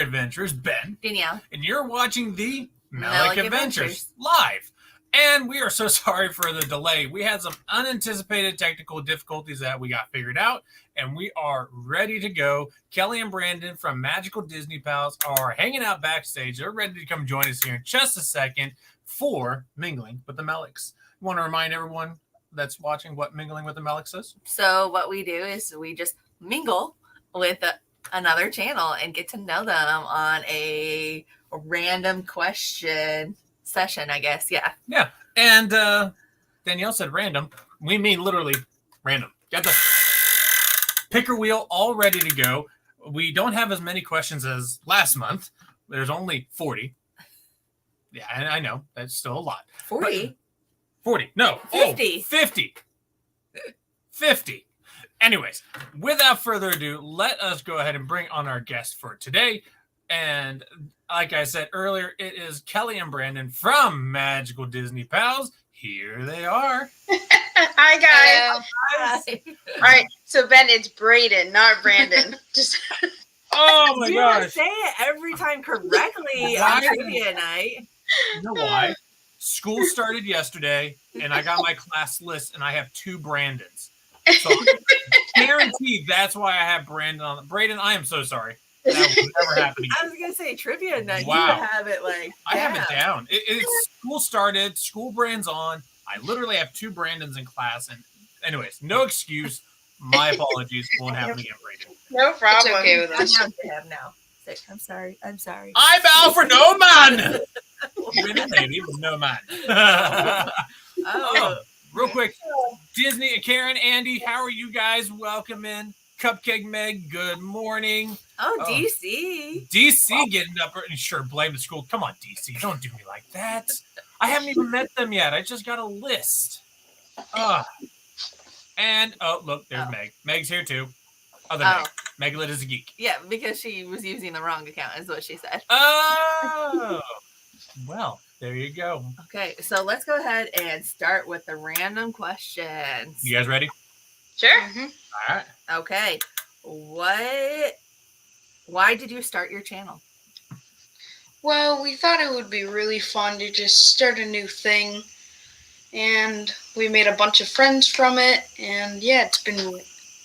Adventures, Ben. Danielle. And you're watching the Melicks Adventures live. And we are so sorry for the delay. We had some unanticipated technical difficulties that we got figured out, and we are ready to go. Kelly and Brandon from Magical Disney Pals are hanging out backstage. They're ready to come join us here in just a second for Mingling with the Melicks. I want to remind everyone that's watching what Mingling with the Melicks is. So what we do is we just mingle with another channel and get to know them on a random question session, I guess. Yeah. And Danielle said random. We mean literally random. Got the picker wheel all ready to go. We don't have as many questions as last month. There's only 40. Yeah, I know. That's still a lot. 40? 40. No. 50. 50. Anyways, without further ado, let us go ahead and bring on our guest for today. And like I said earlier, it is Kelly and Brandon from Magical Disney Pals. Here they are. Hi, guys. Hi. All right. So, Ben, it's Braden, not Brandon. Just. Oh, my You gosh. say it every time correctly Why? on trivia night. You know why? School started yesterday, and I got my class list, and I have 2 Brandons. So guaranteed that's why I have Brandon on. Braden, I am so sorry. That will never happen again. I was going to say trivia night. Wow. You have it like I have it down. It's school started, school brand's on. I literally have 2 Brandons in class. And anyways, no excuse. My apologies. Won't happen again, Braden. No problem. It's okay with I'm us. down to him now. Say, I'm sorry. I bow for no man. Women, lady, with no man. Oh. Real quick, Disney, Karen, Andy, how are you guys? Welcome in. Cupcake Meg, good morning. Oh, DC. DC getting up and sure blame the school. Come on, DC, don't do me like that. I haven't even met them yet. I just got a list. And look, there's Meg. Meg's here too. Other Meg. Meglit is a geek. Yeah, because she was using the wrong account, is what she said. Oh, well, there you go. Okay, so let's go ahead and start with the random questions. You guys ready? Sure. Mm-hmm. All right. Okay, why did you start your channel? Well, we thought it would be really fun to just start a new thing. And we made a bunch of friends from it. And yeah, it's been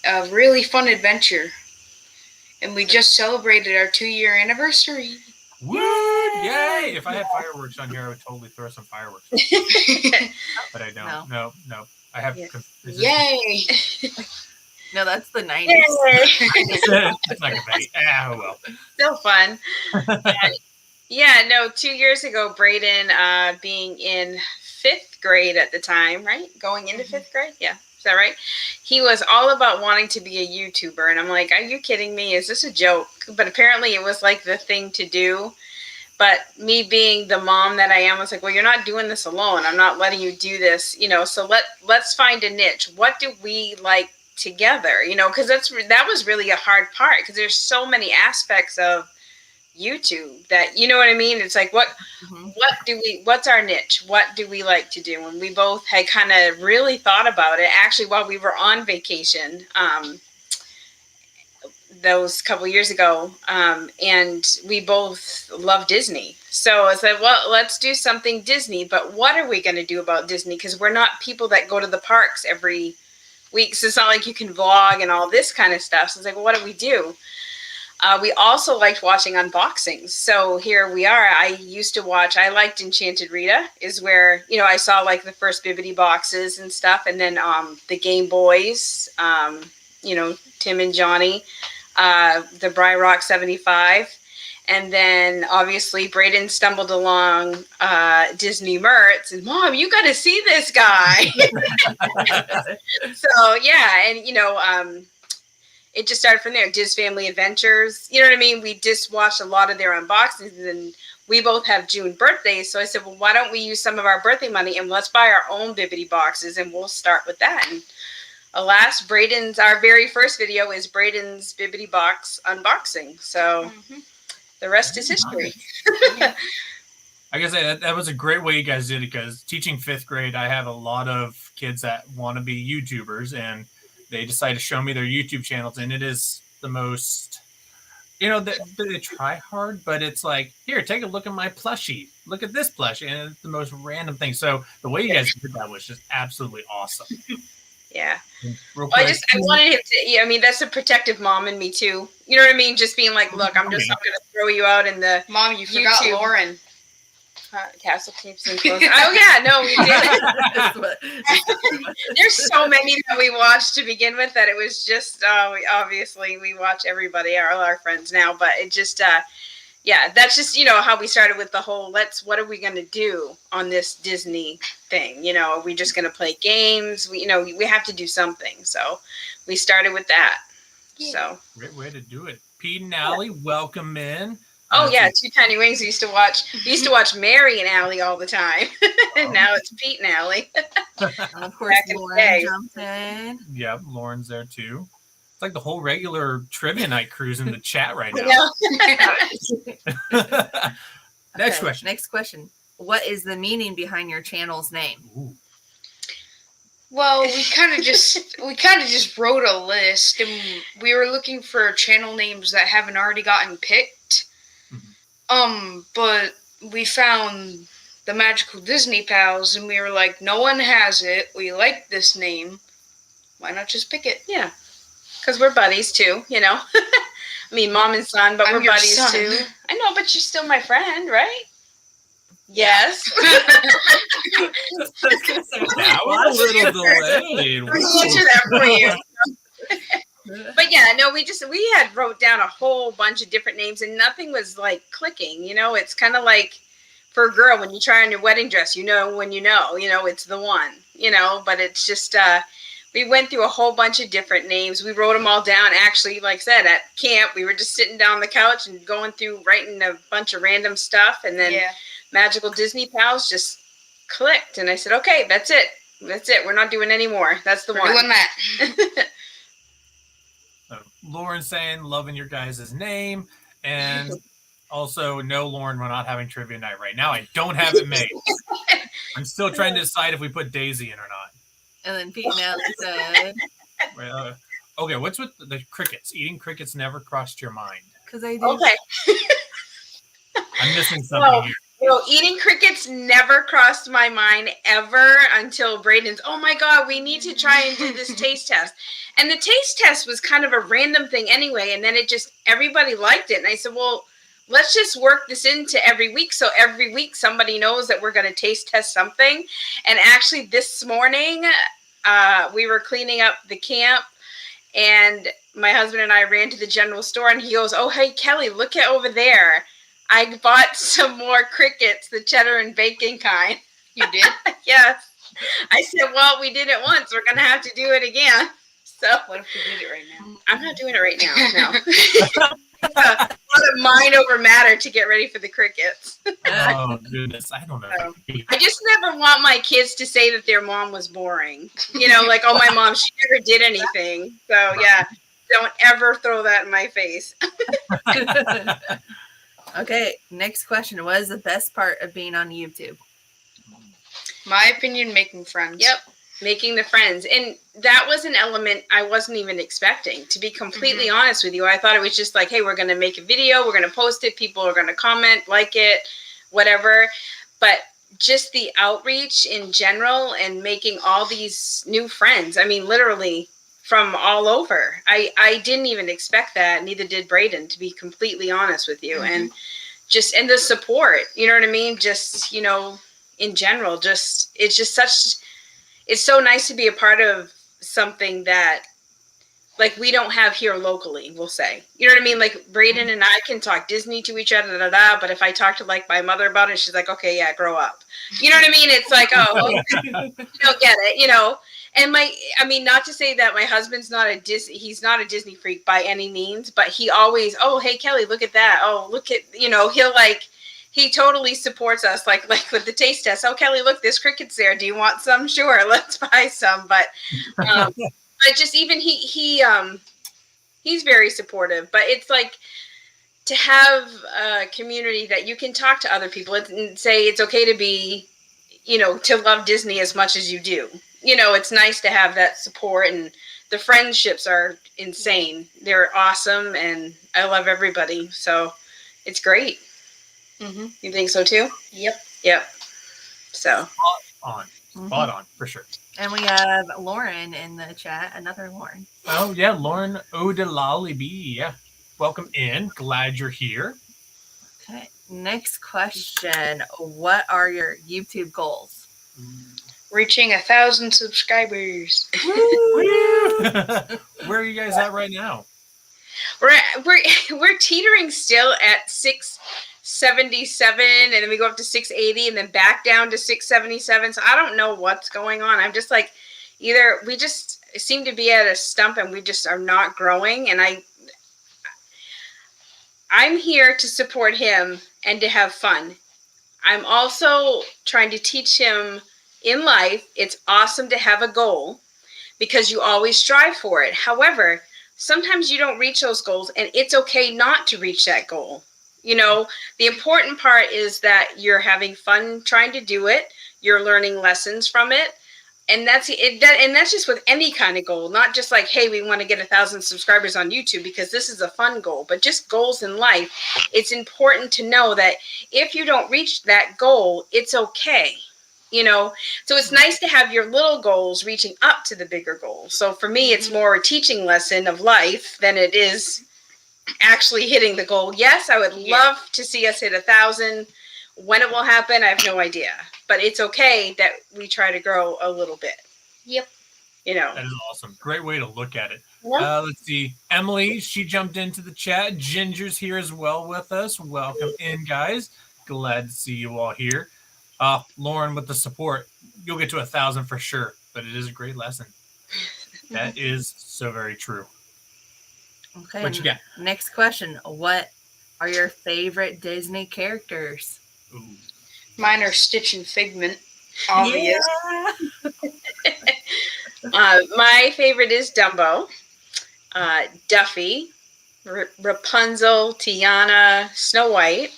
a really fun adventure. And we just celebrated our 2-year anniversary. Woo! Yay! If I had fireworks on here, I would totally throw some fireworks. But I don't. No. I have. Yeah. Yay! No, that's the 90s. It's like a bait. Oh well. Still fun. Yeah, no, 2 years ago, Braden, being in 5th grade at the time, right? Going into 5th grade? Yeah. Is that right? He was all about wanting to be a YouTuber. And I'm like, are you kidding me? Is this a joke? But apparently it was like the thing to do. But me being the mom that I am, was like, well, you're not doing this alone. I'm not letting you do this, so let's find a niche. What do we like together? Because that was really a hard part, because there's so many aspects of YouTube that, you know what I mean? It's like, what's our niche? What do we like to do? And we both had kind of really thought about it actually while we were on vacation, those couple years ago. And we both love Disney. So I said, well, let's do something Disney, but what are we going to do about Disney? Because we're not people that go to the parks every week. So it's not like you can vlog and all this kind of stuff. So it's like, well, what do we do? We also liked watching unboxings. So here we are. I liked Enchanted Rita, is where, I saw like the first Bibbidi boxes and stuff. And then the Game Boys, Tim and Johnny, the Bry Rock 75. And then obviously Braden stumbled along Disney Mertz and, Mom, you got to see this guy. So yeah. And, it just started from there. Diz Family Adventures. You know what I mean? We just watched a lot of their unboxings, and we both have June birthdays. So I said, well, why don't we use some of our birthday money and let's buy our own Bibbidi boxes, and we'll start with that. And alas, our very first video is Braden's Bibbidi box unboxing. So the rest is history. I gotta say, that was a great way you guys did it, because teaching 5th grade, I have a lot of kids that want to be YouTubers, and they decided to show me their YouTube channels, and it is you know, they try hard, but it's like, here, take a look at my plushie. Look at this plushie, and it's the most random thing. So the way you guys did that was just absolutely awesome. Yeah. Real Well, quick, I wanted him to. Yeah, I mean, that's a protective mom in me too. You know what I mean? Just being like, look, I'm just not going to throw you out in the Mom, you forgot YouTube. Lauren. Castle tapes and clothes. Oh yeah, no, we did. There's so many that we watched to begin with that it was just obviously we watch everybody, all our friends now, but it just yeah, that's just, you know, how we started with the whole what are we going to do on this Disney thing? You know, are we just going to play games? We, you know, we have to do something. So we started with that. Yeah. So great way to do it. Pete and Allie, welcome in. Oh yeah, Two Tiny Wings. We used to watch Mary and Allie all the time. And now it's Pete and Allie. And of course, Lauren jumped in. Yeah, Lauren's there too. It's like the whole regular trivia night crew's in the chat right now. Next question. Next question. What is the meaning behind your channel's name? Ooh. Well, we kind of just wrote a list, and we were looking for channel names that haven't already gotten picked. But we found the Magical Disney Pals, and we were like, no one has it. We like this name. Why not just pick it? Yeah, because we're buddies too, you know. I mean, mom and son, but we're buddies too. I know, but you're still my friend, right? Yes. That was a little delayed. I'll answer that for you. But yeah, no, we had wrote down a whole bunch of different names and nothing was like clicking, you know. It's kind of like for a girl when you try on your wedding dress, you know, when you know it's the one, you know. But it's just we went through a whole bunch of different names. We wrote them all down. Actually, like I said, at camp, we were just sitting down on the couch and going through writing a bunch of random stuff, and then Magical Disney Pals just clicked, and I said, okay, that's it. We're not doing any more. That's the one. Doing that. Lauren saying loving your guys' name, and also no, Lauren, we're not having trivia night right now. I don't have it made. I'm still trying to decide if we put Daisy in or not. And then Pete and Allie said, okay, what's with the crickets? Eating crickets never crossed your mind? Because I do. Okay. I'm missing something here. No, eating crickets never crossed my mind ever until Braden's, oh my God, we need to try and do this taste test. And the taste test was kind of a random thing anyway. And then everybody liked it. And I said, well, let's just work this into every week. So every week somebody knows that we're going to taste test something. And actually this morning we were cleaning up the camp and my husband and I ran to the general store and he goes, oh, hey, Kelly, look at over there. I bought some more crickets, the cheddar and bacon kind. You did? Yes. I said, well, we did it once. We're going to have to do it again. So what if we did it right now? I'm not doing it right now. No. A lot of mind over matter to get ready for the crickets. Oh, goodness. I don't know. I just never want my kids to say that their mom was boring. You know, like, oh, my mom, she never did anything. So, yeah, don't ever throw that in my face. Okay, next question. What is the best part of being on YouTube? My opinion, making friends. Yep, making the friends. And that was an element I wasn't even expecting, to be completely honest with you. I thought it was just like, hey, we're going to make a video, we're going to post it, people are going to comment, like it, whatever. But just the outreach in general and making all these new friends. I mean, literally from all over. I didn't even expect that. Neither did Braden, to be completely honest with you. And the support, you know what I mean? Just, you know, in general, it's so nice to be a part of something that like we don't have here locally, we'll say. You know what I mean? Like Braden and I can talk Disney to each other, but if I talk to like my mother about it, she's like, okay, yeah, grow up. You know what I mean? It's like, oh, you don't get it, you know? And not to say that my husband's he's not a Disney freak by any means, but he always, oh, hey, Kelly, look at that. Oh, look at, you know, he totally supports us, like with the taste test. Oh, Kelly, look, there's crickets there. Do you want some? Sure, let's buy some. But just even he's very supportive. But it's like to have a community that you can talk to other people and say it's okay to be, you know, to love Disney as much as you do. You know, it's nice to have that support and the friendships are insane. They're awesome, and I love everybody. So it's great. Mm-hmm. You think so too? Yep. Yep. So Spot on for sure. And we have Lauren in the chat. Another Lauren. Oh yeah, Lauren Odelalibi. Yeah, welcome in. Glad you're here. Okay. Next question. What are your YouTube goals? Reaching 1,000 subscribers. Where are you guys at right now? we're teetering still at 677, and then we go up to 680, and then back down to 677. So I don't know what's going on. I'm just like, either we just seem to be at a stump, and we just are not growing. And I'm here to support him and to have fun. I'm also trying to teach him in life, it's awesome to have a goal because you always strive for it. However, sometimes you don't reach those goals, and it's okay not to reach that goal. You know, the important part is that you're having fun trying to do it. You're learning lessons from it. And that's it. And that's just with any kind of goal, not just like, hey, we want to get 1,000 subscribers on YouTube, because this is a fun goal, but just goals in life. It's important to know that if you don't reach that goal, it's okay. You know, so it's nice to have your little goals reaching up to the bigger goals. So for me, it's more a teaching lesson of life than it is actually hitting the goal. Yes, I would love to see us hit 1,000. When it will happen, I have no idea. But it's okay that we try to grow a little bit. Yep. You know. That is awesome. Great way to look at it. Yeah. Let's see. Emily, she jumped into the chat. Ginger's here as well with us. Welcome in, guys. Glad to see you all here. Lauren, with the support, you'll get to 1,000 for sure. But it is a great lesson. That is so very true. Okay. What you got? Next question. What are your favorite Disney characters? Ooh. Mine are Stitch and Figment. Obvious. Yeah. My favorite is Dumbo, Duffy, Rapunzel, Tiana, Snow White,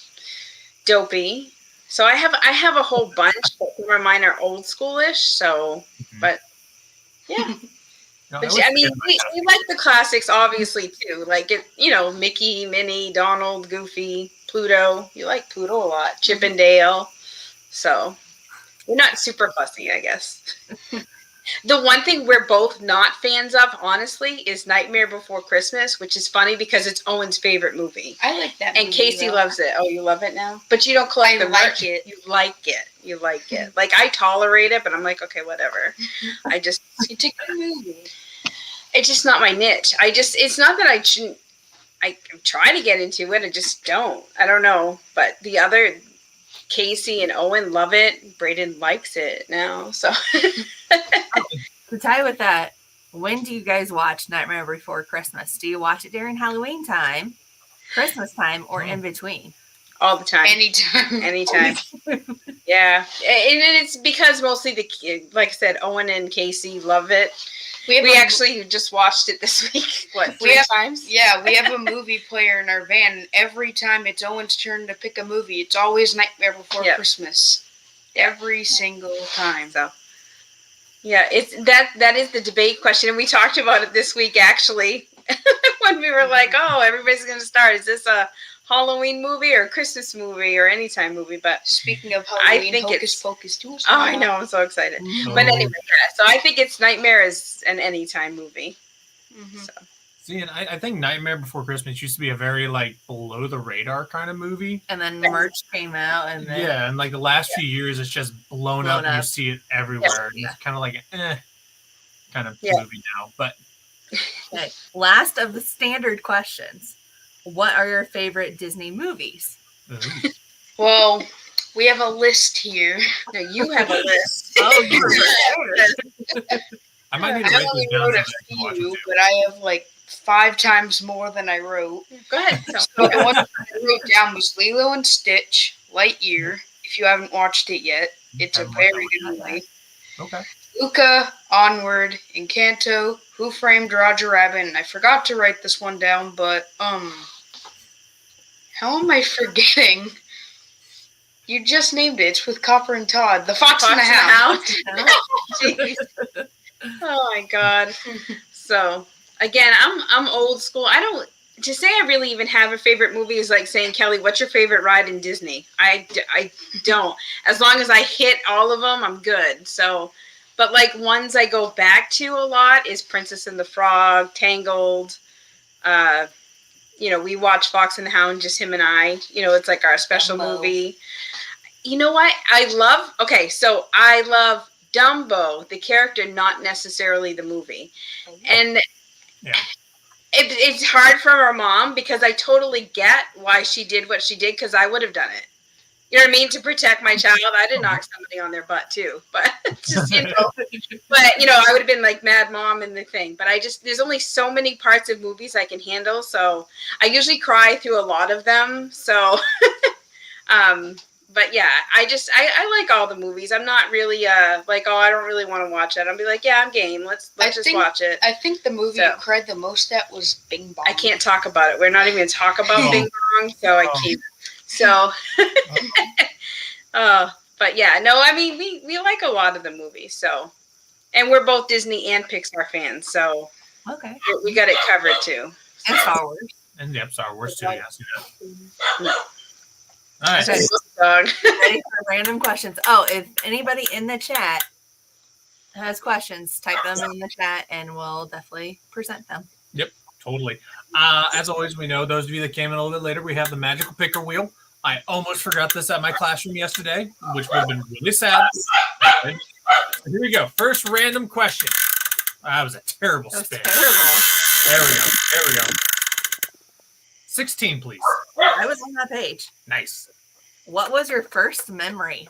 Dopey. So I have a whole bunch, but some of mine are old schoolish. So, but yeah. No, But I mean, we like the classics, obviously, too. Like, Mickey, Minnie, Donald, Goofy, Pluto. You like Pluto a lot. Chip and Dale. So we're not super fussy, I guess. The one thing we're both not fans of, honestly, is Nightmare Before Christmas, which is funny because it's Owen's favorite movie. I like that And movie, Casey though. loves it. Oh, you love it now? But you don't collect the merch. it. You like it. You like it. Like, I tolerate it, but I'm like, okay, whatever. It's a good movie. It's just not my niche. It's not that I shouldn't, I try to get into it. I just don't. I don't know. But the other, Casey and Owen love it. Brayden likes it now. So. To tie with that, when do you guys watch Nightmare Before Christmas? Do you watch it during Halloween time, Christmas time, or in between? All the time. Anytime. Yeah. And it's because mostly like I said, Owen and Casey love it. We actually just watched it this week. What, three times? Yeah, we have a movie player in our van, and every time it's Owen's turn to pick a movie, it's always Nightmare Before Christmas. Every single time. So, yeah, it's that is the debate question, and we talked about it this week actually when we were like, "Oh, everybody's going to start. Is this a Halloween movie or a Christmas movie or anytime movie?" But speaking of Halloween, I think Hocus Pocus too. Oh, I know, I'm so excited. But anyway, so I think it's Nightmare is an anytime movie. Mm-hmm. So. See, and I think Nightmare Before Christmas used to be a very below the radar kind of movie. And then merch came out, and then and like the last few years, it's just blown up, and you see it everywhere. Yeah. It's kind of like kind of movie now. But okay. Last of the standard questions: what are your favorite Disney movies? Well, we have a list here. No, you have a list. Oh, you're right. I might need I to write only this down wrote a so I can watch it few, too. but I have 5 times more than I wrote. Go ahead. So the one I wrote down was Lilo and Stitch, Lightyear. If you haven't watched it yet, it's a very good movie. Okay. Luca, Onward, Encanto, Who Framed Roger Rabbit, and I forgot to write this one down, but how am I forgetting? You just named it. It's with Copper and Todd. The Fox and the Hound. Oh my God. So again, I'm old school. I don't to say I really even have a favorite movie is like saying, Kelly, what's your favorite ride in Disney? I don't. As long as I hit all of them, I'm good. So, but like ones I go back to a lot is Princess and the Frog, Tangled. We watch Fox and the Hound, just him and I. It's like our special movie. You know what? I love Dumbo, the character, not necessarily the movie. And it's hard for our mom because I totally get why she did what she did because I would have done it. You know what I mean? To protect my child, I did knock somebody on their butt too. But just I would have been like mad mom in the thing. But there's only so many parts of movies I can handle, so I usually cry through a lot of them. So, but yeah, I like all the movies. I'm not really I don't really want to watch it. I'll be like, yeah, I'm game. Let's just watch it. I think the movie I cried the most at was Bing Bong. I can't talk about it. We're not even going to talk about Bing Bong, so I keep. So, but yeah, no, I mean, we like a lot of the movies, so, and we're both Disney and Pixar fans, so okay, we got it covered too. And Star Wars. And Star Wars too, yes. All right. Okay. Ready for random questions. Oh, if anybody in the chat has questions, type them in the chat and we'll definitely present them. Yep, totally. As always, we know those of you that came in a little bit later, we have the magical picker wheel. I almost forgot this at my classroom yesterday, which would have been really sad. So here we go. First random question. That was a terrible spin. Terrible. There we go. 16, please. I was on that page. Nice. What was your first memory?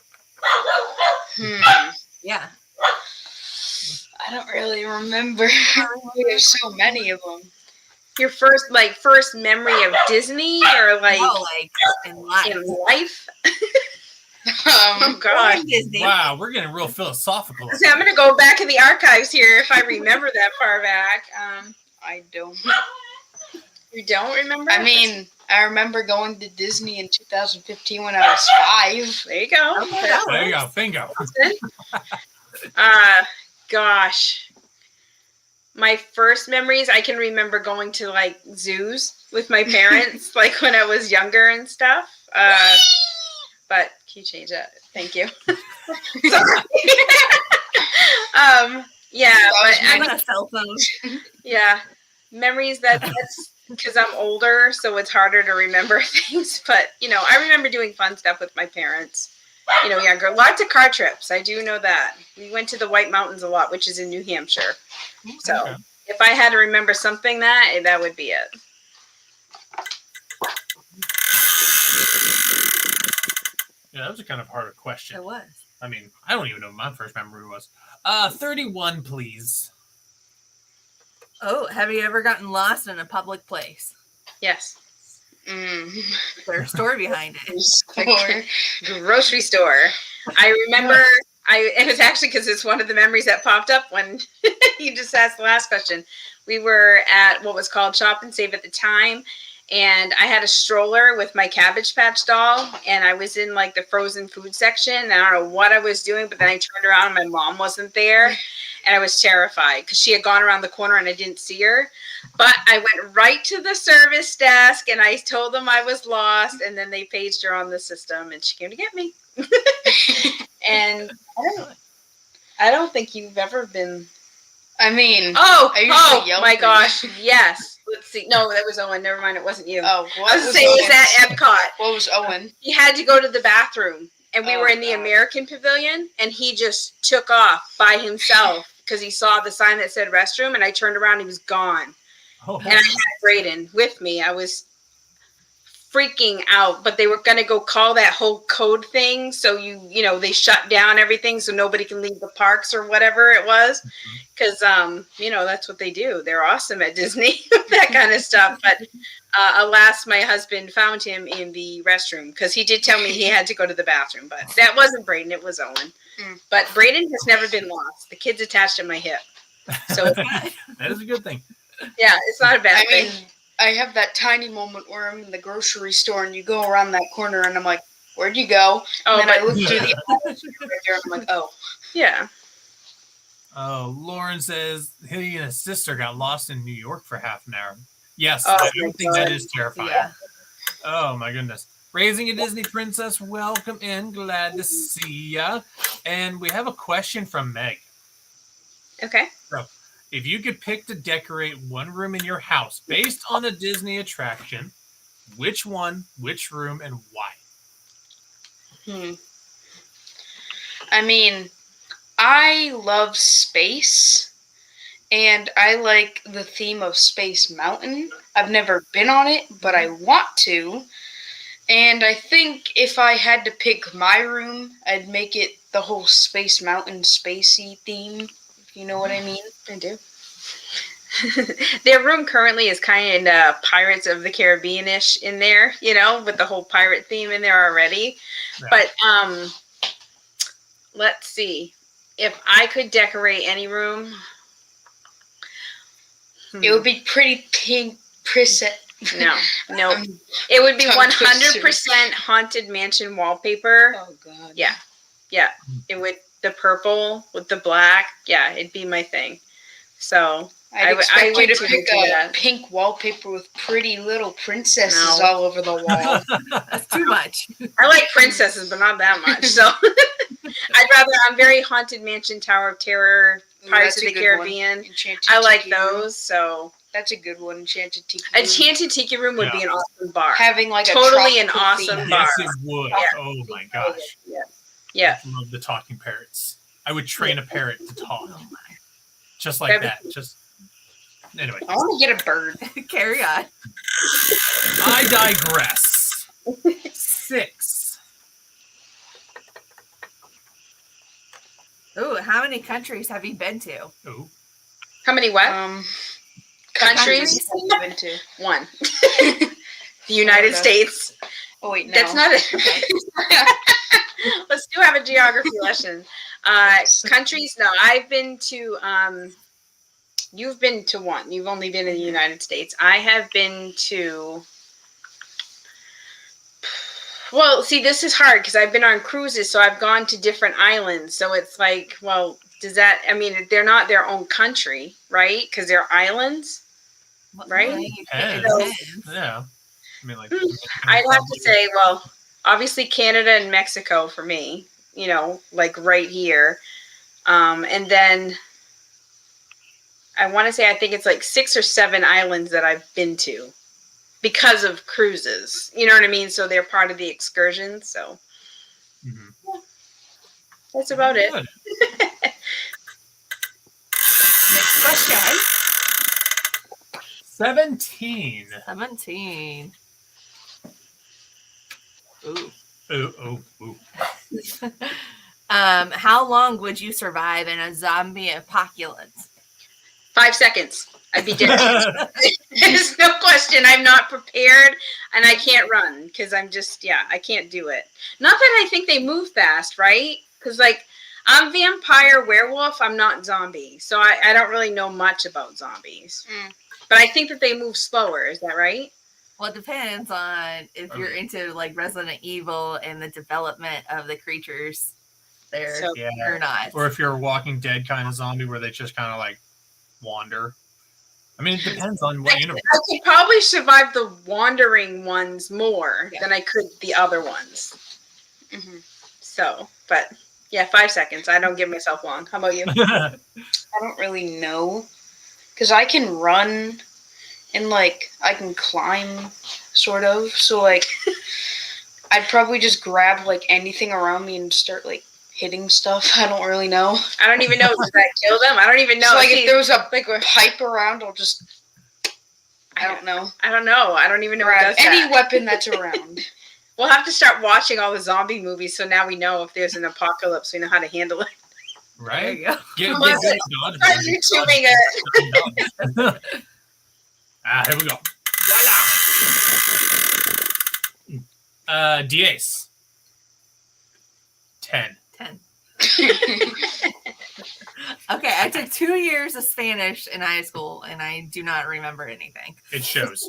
Yeah. I don't really remember. There's so many of them. Your first memory of Disney or in life? In life? Oh God! Wow, we're getting real philosophical. So I'm going to go back in the archives here if I remember that far back. I don't. You don't remember? I mean, I remember going to Disney in 2015 when I was 5. There you go. Okay, there you go. Bingo. Gosh. My first memories, I can remember going to like zoos with my parents, like when I was younger and stuff. But can you change that? Thank you. Yeah, but I'm on a cell phone. Yeah, memories that's because I'm older, so it's harder to remember things. But I remember doing fun stuff with my parents. Younger. Lots of car trips. I do know that. We went to the White Mountains a lot, which is in New Hampshire. So if I had to remember something, that would be it. Yeah, that was a kind of harder question. It was. I mean, I don't even know what my first memory was. 31, please. Oh, have you ever gotten lost in a public place? Yes. There's a story behind it. Grocery store. I remember. It was actually because it's one of the memories that popped up when you just asked the last question. We were at what was called Shop and Save at the time, and I had a stroller with my Cabbage Patch doll, and I was in like the frozen food section. And I don't know what I was doing, but then I turned around and my mom wasn't there, and I was terrified because she had gone around the corner and I didn't see her. But I went right to the service desk and I told them I was lost, and then they paged her on the system and she came to get me. And I don't think you've ever been. I mean, oh my gosh, yes. Let's see. No, that was Owen. Never mind, it wasn't you. Oh, I was saying it was at Epcot. What was Owen? He had to go to the bathroom, and we were in the American Pavilion, and he just took off by himself because he saw the sign that said restroom, and I turned around, and he was gone. Oh. And I had Brayden with me. I was freaking out, but they were going to go call that whole code thing. So they shut down everything so nobody can leave the parks or whatever it was. Because, that's what they do. They're awesome at Disney, that kind of stuff. But alas, my husband found him in the restroom because he did tell me he had to go to the bathroom. But that wasn't Brayden. It was Owen. But Brayden has never been lost. The kid's attached to my hip. So that is a good thing. Yeah, it's not a bad thing. I have that tiny moment where I'm in the grocery store and you go around that corner and I'm like, where'd you go? And then I look through the refrigerator and I'm like, oh. Yeah. Oh, Lauren says he and his sister got lost in New York for half an hour. Yes, Oh, I my think that God. is terrifying. Yeah. Oh my goodness. Raising a Disney princess, welcome in. Glad to see ya. And we have a question from Meg. Okay. So, if you could pick to decorate one room in your house based on a Disney attraction, which one, which room, and why? I mean, I love space, and I like the theme of Space Mountain. I've never been on it, but I want to. And I think if I had to pick my room, I'd make it the whole Space Mountain spacey theme, if you know what I mean. I do. Their room currently is kind of Pirates of the Caribbean-ish in there, you know, with the whole pirate theme in there already. Yeah. But let's see. If I could decorate any room, It would be pretty pink princess. no. It would be Tongue 100% Haunted Mansion wallpaper. Oh God. Yeah. It would, the purple with the black. Yeah, it'd be my thing. So I'd expect you would to pick do a that. pink wallpaper with pretty little princesses No. all over the wall. That's too much. I like princesses, but not that much. So I'm very Haunted Mansion, Tower of Terror, Pirates of the Caribbean. I like those. So that's a good one. Enchanted Tiki Room. Enchanted Tiki Room would be an awesome bar. Having like Totally a an awesome theme. bar. Yes, it would. Yeah. Oh my gosh. Yeah. I love the talking parrots. I would train a parrot to talk. Oh my. Just like that. Just anyway. I want to get a bird. Carry on. I digress. 6. Ooh, how many countries have you been to? Oh. How many what? Countries Countries? I've been to. 1. The United States. Oh wait, no. That's not it. Let's do have a geography lesson. Countries? No, I've been to. You've been to 1. You've only been in the United States. I have been to. Well, see, this is hard because I've been on cruises, so I've gone to different islands. So it's like, well, does that? I mean, they're not their own country, right? Because they're islands, right? Yeah. I mean, like. I'd have to say, well, obviously Canada and Mexico for me, you know, like right here. And then I want to say, I think it's like 6 or 7 islands that I've been to because of cruises. You know what I mean? So they're part of the excursion. So that's about it. Next question. 17. 17. Ooh. Ooh. How long would you survive in a zombie apocalypse? 5 seconds. I'd be dead. There's no question. I'm not prepared and I can't run because I'm just, I can't do it. Not that I think they move fast, right? Because, like, I'm vampire, werewolf. I'm not zombie. So I don't really know much about zombies. But I think that they move slower. Is that right? Well, it depends on if you're into, like, Resident Evil and the development of the creatures there or not. Or if you're a Walking Dead kind of zombie where they just kind of, like, wander. I mean, it depends on what universe. I could probably survive the wandering ones more than I could the other ones. So, but 5 seconds. I don't give myself long. How about you? I don't really know. Because I can run and, like, I can climb, sort of. So, like, I'd probably just grab, like, anything around me and start, like, hitting stuff. I don't really know. I don't even know. Does that kill them? I don't even know. So, like, if there was a big pipe around, I'll just... I don't know. I don't know. I don't even know what does any that. weapon that's around. We'll have to start watching all the zombie movies, so now we know if there's an apocalypse, we know how to handle it. Right? There you go. Get Start YouTubing it. Here we go. Voila. Diez. 10. 10. Okay, I took 2 years of Spanish in high school, and I do not remember anything. It shows.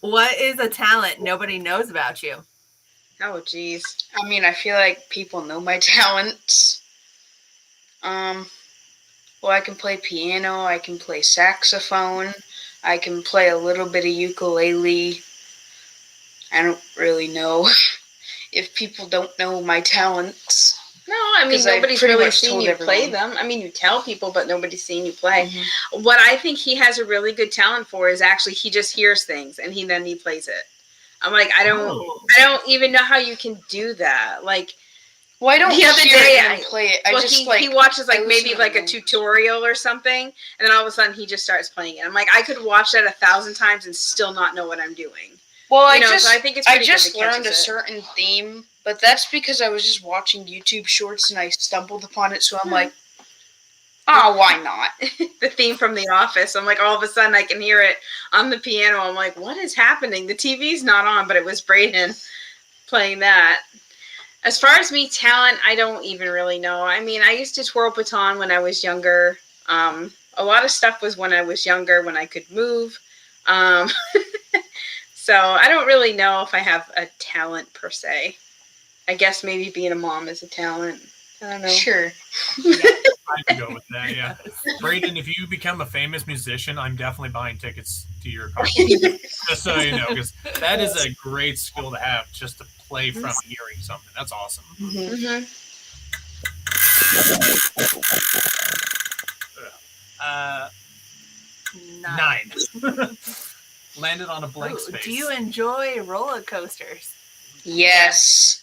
What is a talent nobody knows about you? Oh, geez. I mean, I feel like people know my talents. Well, I can play piano. I can play saxophone. I can play a little bit of ukulele. I don't really know if people don't know my talents. No, I mean, 'Cause I nobody's pretty really much seen told you play everyone. them. I mean, you tell people, but nobody's seen you play. Mhm. What I think he has a really good talent for is actually he just hears things and then he plays it. I'm like, I don't even know how you can do that. Like, Well, I don't the other hear day, it and play it. I well, just he watches like I maybe listen like to a them. tutorial or something, and then all of a sudden he just starts playing it. I'm like, I could watch that 1,000 times and still not know what I'm doing. Well, You know, so I think it's I pretty good just that catches learned a it. certain theme, but that's because I was just watching YouTube shorts and I stumbled upon it. So I'm like, oh, why not? The theme from The Office. I'm like, all of a sudden I can hear it on the piano. I'm like, what is happening? The TV's not on, but it was Braden playing that. As far as me talent, I don't even really know. I mean, I used to twirl baton when I was younger. A lot of stuff was when I was younger, when I could move. So I don't really know if I have a talent per se. I guess maybe being a mom is a talent. I don't know. Sure. I can go with that. Yeah, Braden, if you become a famous musician, I'm definitely buying tickets to your concert. Just so you know, because that is a great skill to have, just to play from hearing something. That's awesome. Mm-hmm. Uh, 9. Landed on a blank space. Do you enjoy roller coasters? Yes.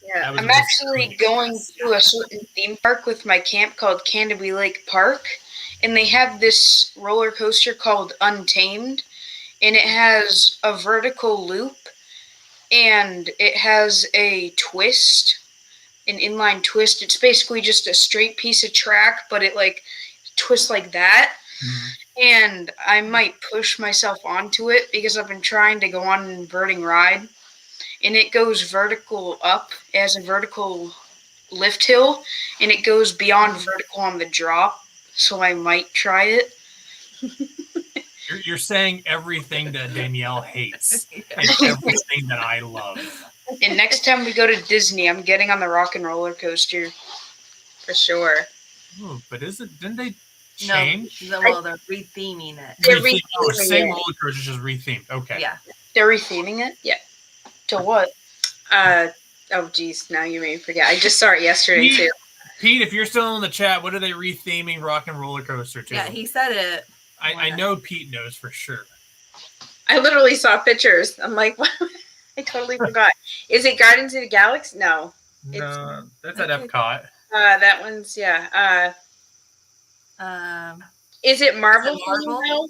Yeah. I'm actually going to a certain theme park with my camp called Canterbury Lake Park, and they have this roller coaster called Untamed, and it has a vertical loop, and it has a twist, an inline twist. It's basically just a straight piece of track, but it like twists like that. And I might push myself onto it because I've been trying to go on an inverting ride, and it goes vertical up as a vertical lift hill, and it goes beyond vertical on the drop. So I might try it. You're saying everything that Danielle hates and everything that I love. And next time we go to Disney, I'm getting on the rock and roller coaster. For sure. Ooh, but didn't they change? No, well, they're retheming it. They're same it. roller coaster, just rethemed. Okay. Yeah. They're retheming it? Yeah. To what? Oh geez, now you made me forget. I just saw it yesterday too. Pete, if you're still in the chat, what are they retheming Rock and Roller Coaster to? Yeah, he said it. I know Pete knows for sure. I literally saw pictures. I'm like, what? I totally forgot. Is it Guardians of the Galaxy? No. No, that's at Epcot. That one's Is it Marvel themed?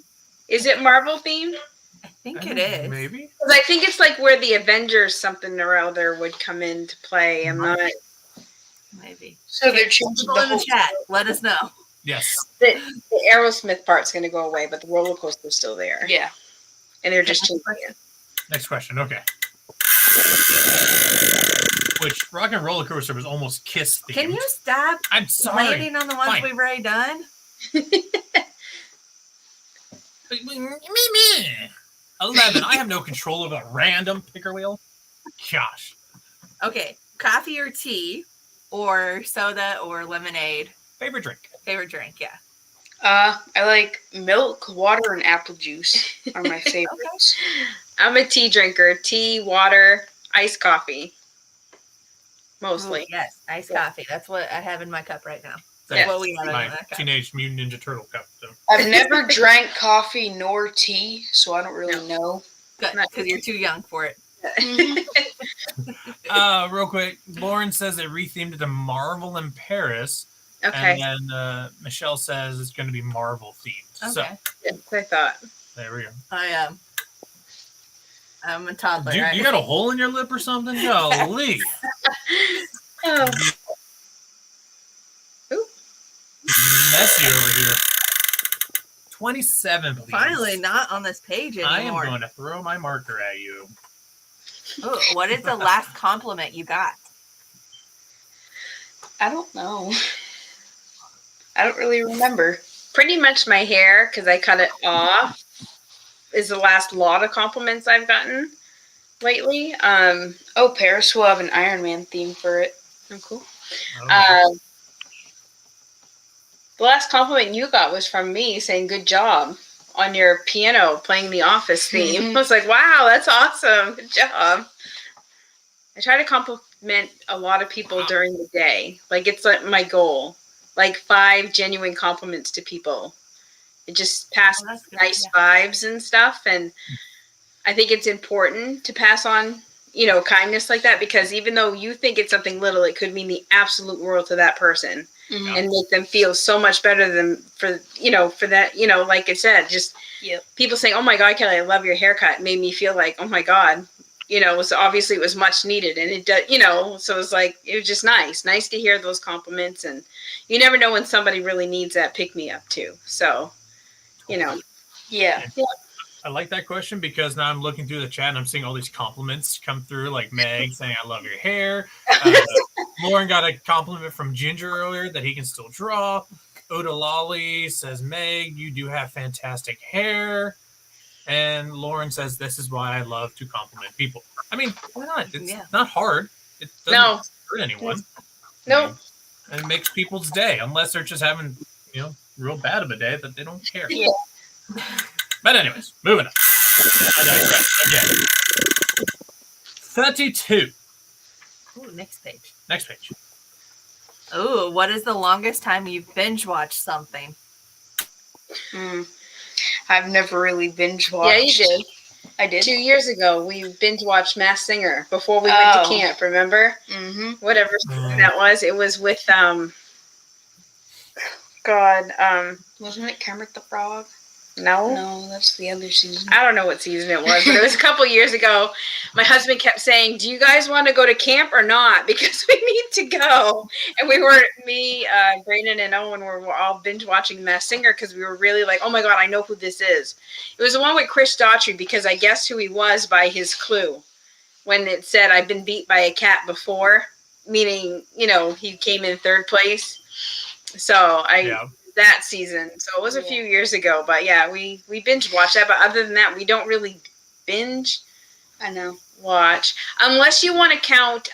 Is it Marvel themed? I think it is. Maybe. Because I think it's like where the Avengers something or other would come into play. I'm not. Maybe. So they're changing People the in the whole chat. Let us know. Yes. The Aerosmith part's going to go away, but the roller coaster's still there. Yeah. And they're just changing it. Next question. Okay. Which Rock and Roller Coaster was almost Kiss themed. Can you stop I'm sorry. landing on the ones Fine. we've already done? 11. I have no control of a random picker wheel. Gosh. Okay. Coffee or tea or soda or lemonade? Favorite drink? Favorite drink, yeah. I like milk, water, and apple juice are my favorites. I'm a tea drinker. Tea, water, iced coffee. Mostly. Ooh, yes, iced coffee. That's what I have in my cup right now. That's what we have in my that cup. Teenage Mutant Ninja Turtle cup. So. I've never drank coffee nor tea, so I don't really know. Good, because you're too young for it. Real quick, Lauren says they rethemed it to Marvel in Paris. Okay. And then Michelle says it's going to be Marvel themed. Okay. So That's what I thought. there we go. I'm a toddler. Dude, you got a hole in your lip or something? Golly. Oh. Messy over here. 27, please. Finally, not on this page anymore. I am going to throw my marker at you. Ooh, what is the last compliment you got? I don't know. I don't really remember. Pretty much my hair, because I cut it off, is the last lot of compliments I've gotten lately. Paris will have an Iron Man theme for it. Oh, cool. Okay. The last compliment you got was from me saying good job on your piano playing the Office theme. I was like, wow, that's awesome. Good job. I try to compliment a lot of people during the day. Like, it's like my goal. Like 5 genuine compliments to people. It just passes nice vibes and stuff. And I think it's important to pass on, kindness like that, because even though you think it's something little, it could mean the absolute world to that person. And make them feel so much better than for that, like I said, just people saying, oh my God, Kelly, I love your haircut, made me feel like, oh my God, so obviously it was much needed. And it does, so it was like, it was just nice to hear those compliments. And you never know when somebody really needs that pick me up too. So, Yeah. I like that question because now I'm looking through the chat and I'm seeing all these compliments come through, like Meg saying, I love your hair. Lauren got a compliment from Ginger earlier that he can still draw. Oda Lolly says, Meg, you do have fantastic hair. And Lauren says, this is why I love to compliment people. I mean, why not? It's not hard. It doesn't hurt anyone. No. And it makes people's day, unless they're just having, real bad of a day that they don't care. Yeah. But anyways, moving on. I digress again. 32. Ooh, next page. Next page. Ooh, what is the longest time you've binge watched something? I've never really binge watched. Yeah, you did. I did. 2 years ago, we binge watched Masked Singer before we went to camp. Remember? Mm-hmm. Whatever season that was. It was with wasn't it Kermit the Frog? No, that's the other season. I don't know what season it was, but it was a couple years ago. My husband kept saying, do you guys want to go to camp or not? Because we need to go. And me, Brayden, and Owen were all binge watching Masked Singer because we were really like, oh my God, I know who this is. It was the one with Chris Daughtry because I guessed who he was by his clue. When it said, I've been beat by a cat before, meaning, he came in 3rd place. So that season. So it was a few years ago, but we binge watched that. But other than that, we don't really binge. I know. Watch. Unless you want to count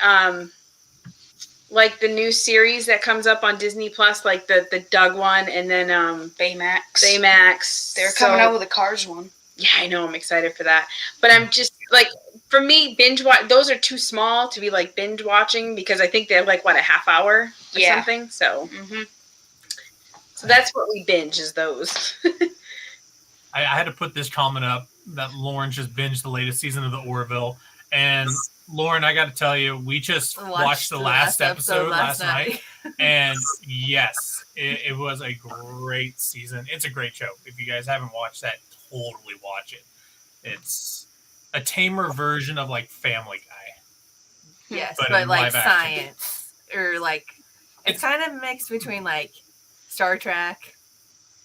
like the new series that comes up on Disney Plus, like the Doug one, and then Baymax. They're coming out with a Cars one. Yeah, I know. I'm excited for that. But I'm just like, for me, binge watch, those are too small to be like binge watching because I think they're like a half hour or something. So. So that's what we binge is those. I had to put this comment up that Lauren just binged the latest season of the Orville. And Lauren, I got to tell you, we just watched the last episode last night. And yes, it was a great season. It's a great show. If you guys haven't watched that, totally watch it. It's a tamer version of like Family Guy. Yes, but like science or like it's kind of mixed between like Star Trek,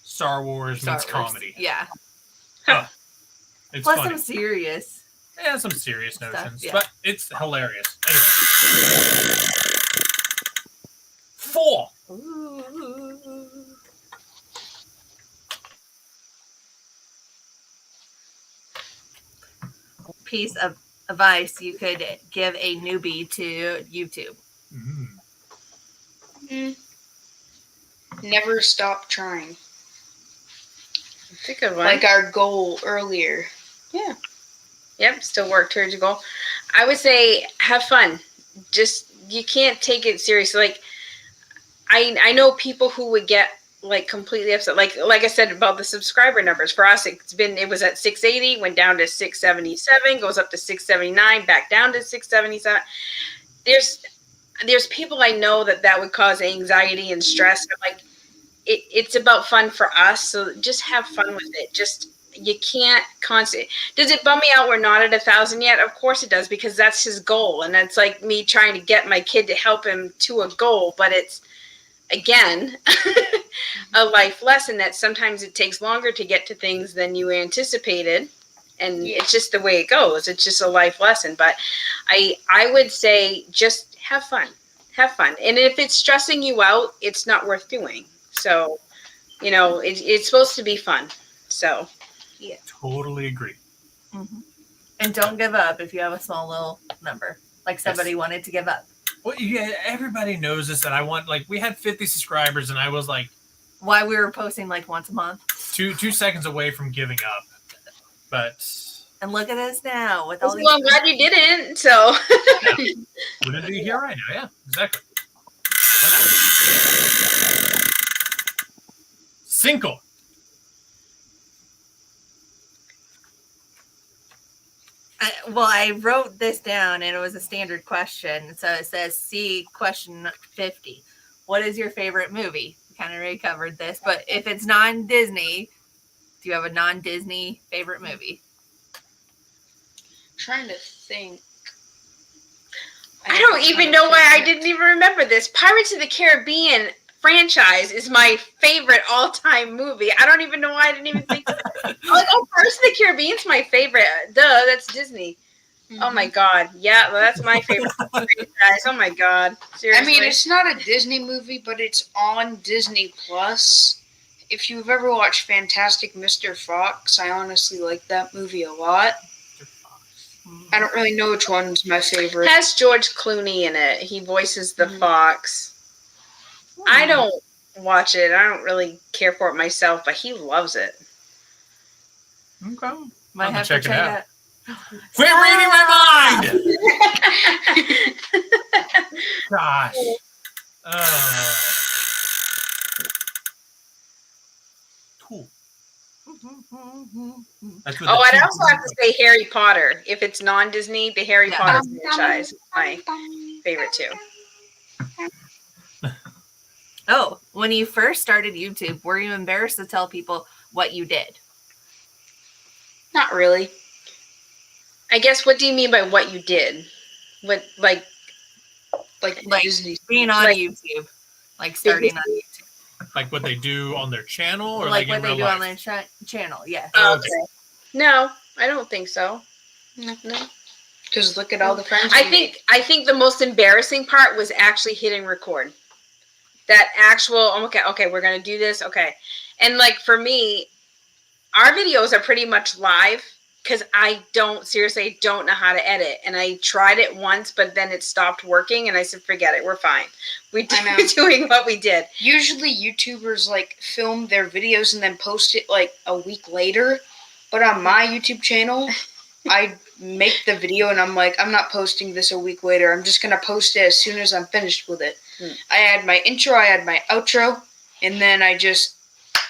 Star Wars meets comedy. Yeah. It's plus funny. some serious. Yeah, some serious notions, stuff, but it's hilarious. Anyway. 4. Ooh. Piece of advice you could give a newbie to YouTube. Never stop trying. That's a good one. Like our goal earlier. Yeah. Yep, still work towards your goal. I would say have fun. Just, you can't take it seriously. Like, I know people who would get like completely upset. Like I said about the subscriber numbers. For us, it was at 680, went down to 677, goes up to 679, back down to 677. There's people I know that would cause anxiety and stress. I'm like, it's about fun for us. So just have fun with it. Just, you can't constantly. Does it bum me out we're not at 1,000 yet? Of course it does, because that's his goal. And that's like me trying to get my kid to help him to a goal. But it's, again, a life lesson that sometimes it takes longer to get to things than you anticipated. And it's just the way it goes. It's just a life lesson. But I would say just have fun. Have fun. And if it's stressing you out, it's not worth doing. So, it's supposed to be fun. So, yeah. Totally agree. Mm-hmm. And don't give up if you have a small little number. Like somebody wanted to give up. Well, yeah, everybody knows this, that I want, like, we had 50 subscribers, and I was like, why we were posting like once a month. 2 seconds away from giving up, but And look at us now with all these. Well, I'm glad you didn't. So wouldn't be here right now. Yeah, exactly. Cinco. I wrote this down and it was a standard question. So it says, C question 50. What is your favorite movie? We kind of already covered this, but if it's non-Disney, do you have a non-Disney favorite movie? Trying to think. I don't even know why I didn't even remember this. Pirates of the Caribbean franchise is my favorite all-time movie. I don't even know why I didn't even think of it. Oh, Pirates of the Caribbean's my favorite. Duh, that's Disney. Mm-hmm. Oh my God. Yeah, well, that's my favorite franchise. Oh my God. Seriously. I mean, it's not a Disney movie, but it's on Disney Plus. If you've ever watched Fantastic Mr. Fox, I honestly like that movie a lot. I don't really know which one's my favorite. It has George Clooney in it. He voices the fox. I don't watch it. I don't really care for it myself, but he loves it. Okay. Might have to check it out. Quit reading my mind! Gosh. Cool. I'd also have to say Harry Potter. If it's non-Disney, the Harry Potter franchise is my favorite too. Oh, when you first started YouTube, were you embarrassed to tell people what you did? Not really. I guess, what do you mean by what you did? What, like Disney being on YouTube, like starting on YouTube, like what they do on their channel, or like what they do on their channel? Yeah. Oh, okay. No, I don't think so. No. Because look at all the friends. I think the most embarrassing part was actually hitting record. That actual, okay, we're gonna do this, okay. And like for me, our videos are pretty much live because I don't know how to edit. And I tried it once, but then it stopped working and I said, forget it, we're fine. We're doing what we did. Usually YouTubers like film their videos and then post it like a week later. But on my YouTube channel, I make the video and I'm like, I'm not posting this a week later. I'm just going to post it as soon as I'm finished with it. I add my intro, I add my outro, and then I just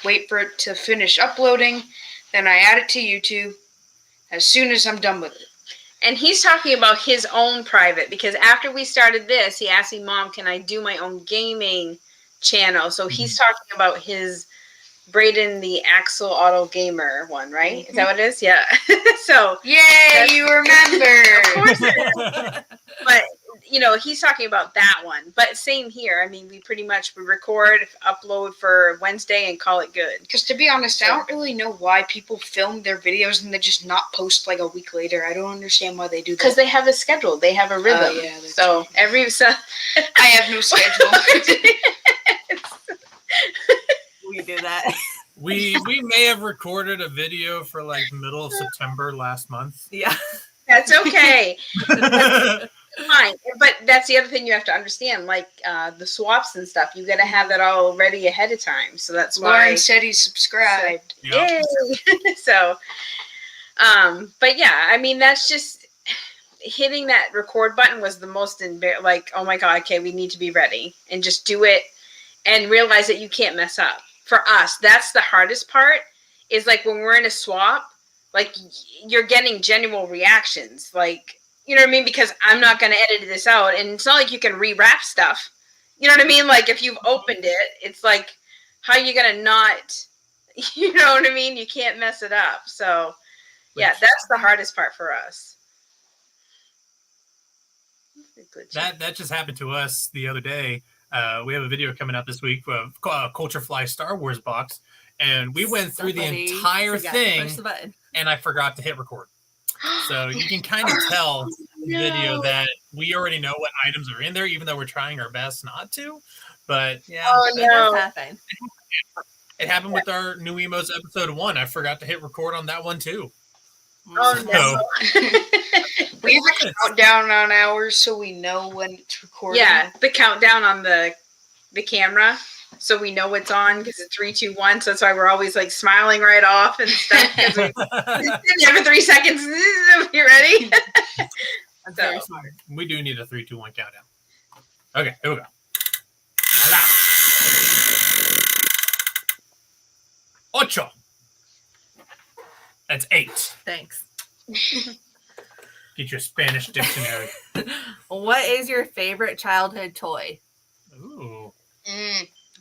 wait for it to finish uploading. Then I add it to YouTube as soon as I'm done with it. And he's talking about his own private, because after we started this, he asked me, Mom, can I do my own gaming channel? So he's talking about his Braden the Axel Auto Gamer one, right? Mm-hmm. Is that what it is? Yeah. So yay, you remember. Of course it is. But he's talking about that one. But same here. I mean, we record, upload for Wednesday, and call it good. Because to be honest, I don't really know why people film their videos and they just not post like a week later. I don't understand why they do that. Because they have a schedule. They have a rhythm. Yeah, so I have no schedule. We do that. We may have recorded a video for like middle of September last month. Yeah. That's okay. Fine, but that's the other thing you have to understand, like the swaps and stuff. You got to have that all ready ahead of time, so that's why. Lauren said he subscribed. Yep. Yay! So, but yeah, I mean, that's just hitting that record button was the most like, oh my God, okay, we need to be ready and just do it and realize that you can't mess up. For us, that's the hardest part. Is like when we're in a swap, like you're getting genuine reactions, like. You know what I mean? Because I'm not going to edit this out. And it's not like you can rewrap stuff. You know what I mean? Like, if you've opened it, it's like, how are you going to not, you know what I mean? You can't mess it up. So, yeah, that's the hardest part for us. That just happened to us the other day. We have a video coming out this week of Culture Fly Star Wars box. And we went through the entire thing, and I forgot to hit record. So you can kind of tell the video that we already know what items are in there, even though we're trying our best not to. But yeah, it happened with our New Emos episode 1. I forgot to hit record on that one too. Oh no! We have a countdown on ours, so we know when it's recording. Yeah, the countdown on the camera. so we know it's on because it's 3, 2, 1. So that's why we're always like smiling right off and stuff. Because we every 3 seconds, you ready? That's very smart. We do need a 3, 2, 1 countdown. Okay, here we go. Voila. Ocho. That's 8. Thanks. Get your Spanish dictionary. What is your favorite childhood toy? Ooh.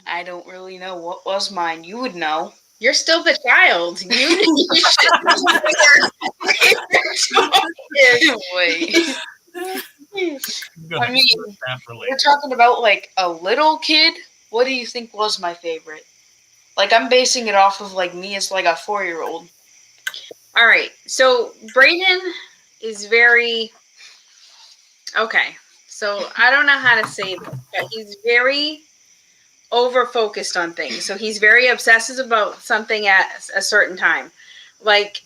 I don't really know what was mine. You would know. You're still the child. You should Wait. I mean, we're we're talking about like a little kid. What do you think was my favorite? Like I'm basing it off of like me as like a 4-year-old. All right. So Brayden is very okay. So I don't know how to say this, but he's very over-focused on things. So he's very obsessive about something at a certain time. Like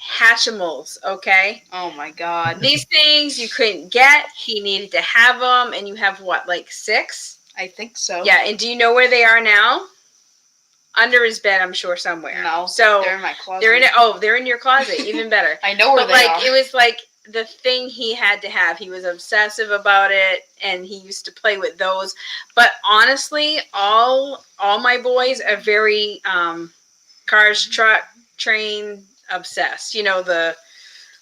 Hatchimals, okay? Oh my god. These things you couldn't get. He needed to have them. And you have what, like 6? I think so. Yeah. And do you know where they are now? Under his bed, I'm sure, somewhere. No. So they're in my closet. They're in your closet. Even better. I know where but they like are. it was like the thing he had to have. He was obsessive about it, and he used to play with those. But honestly, all my boys are very cars, truck, train obsessed. You know, the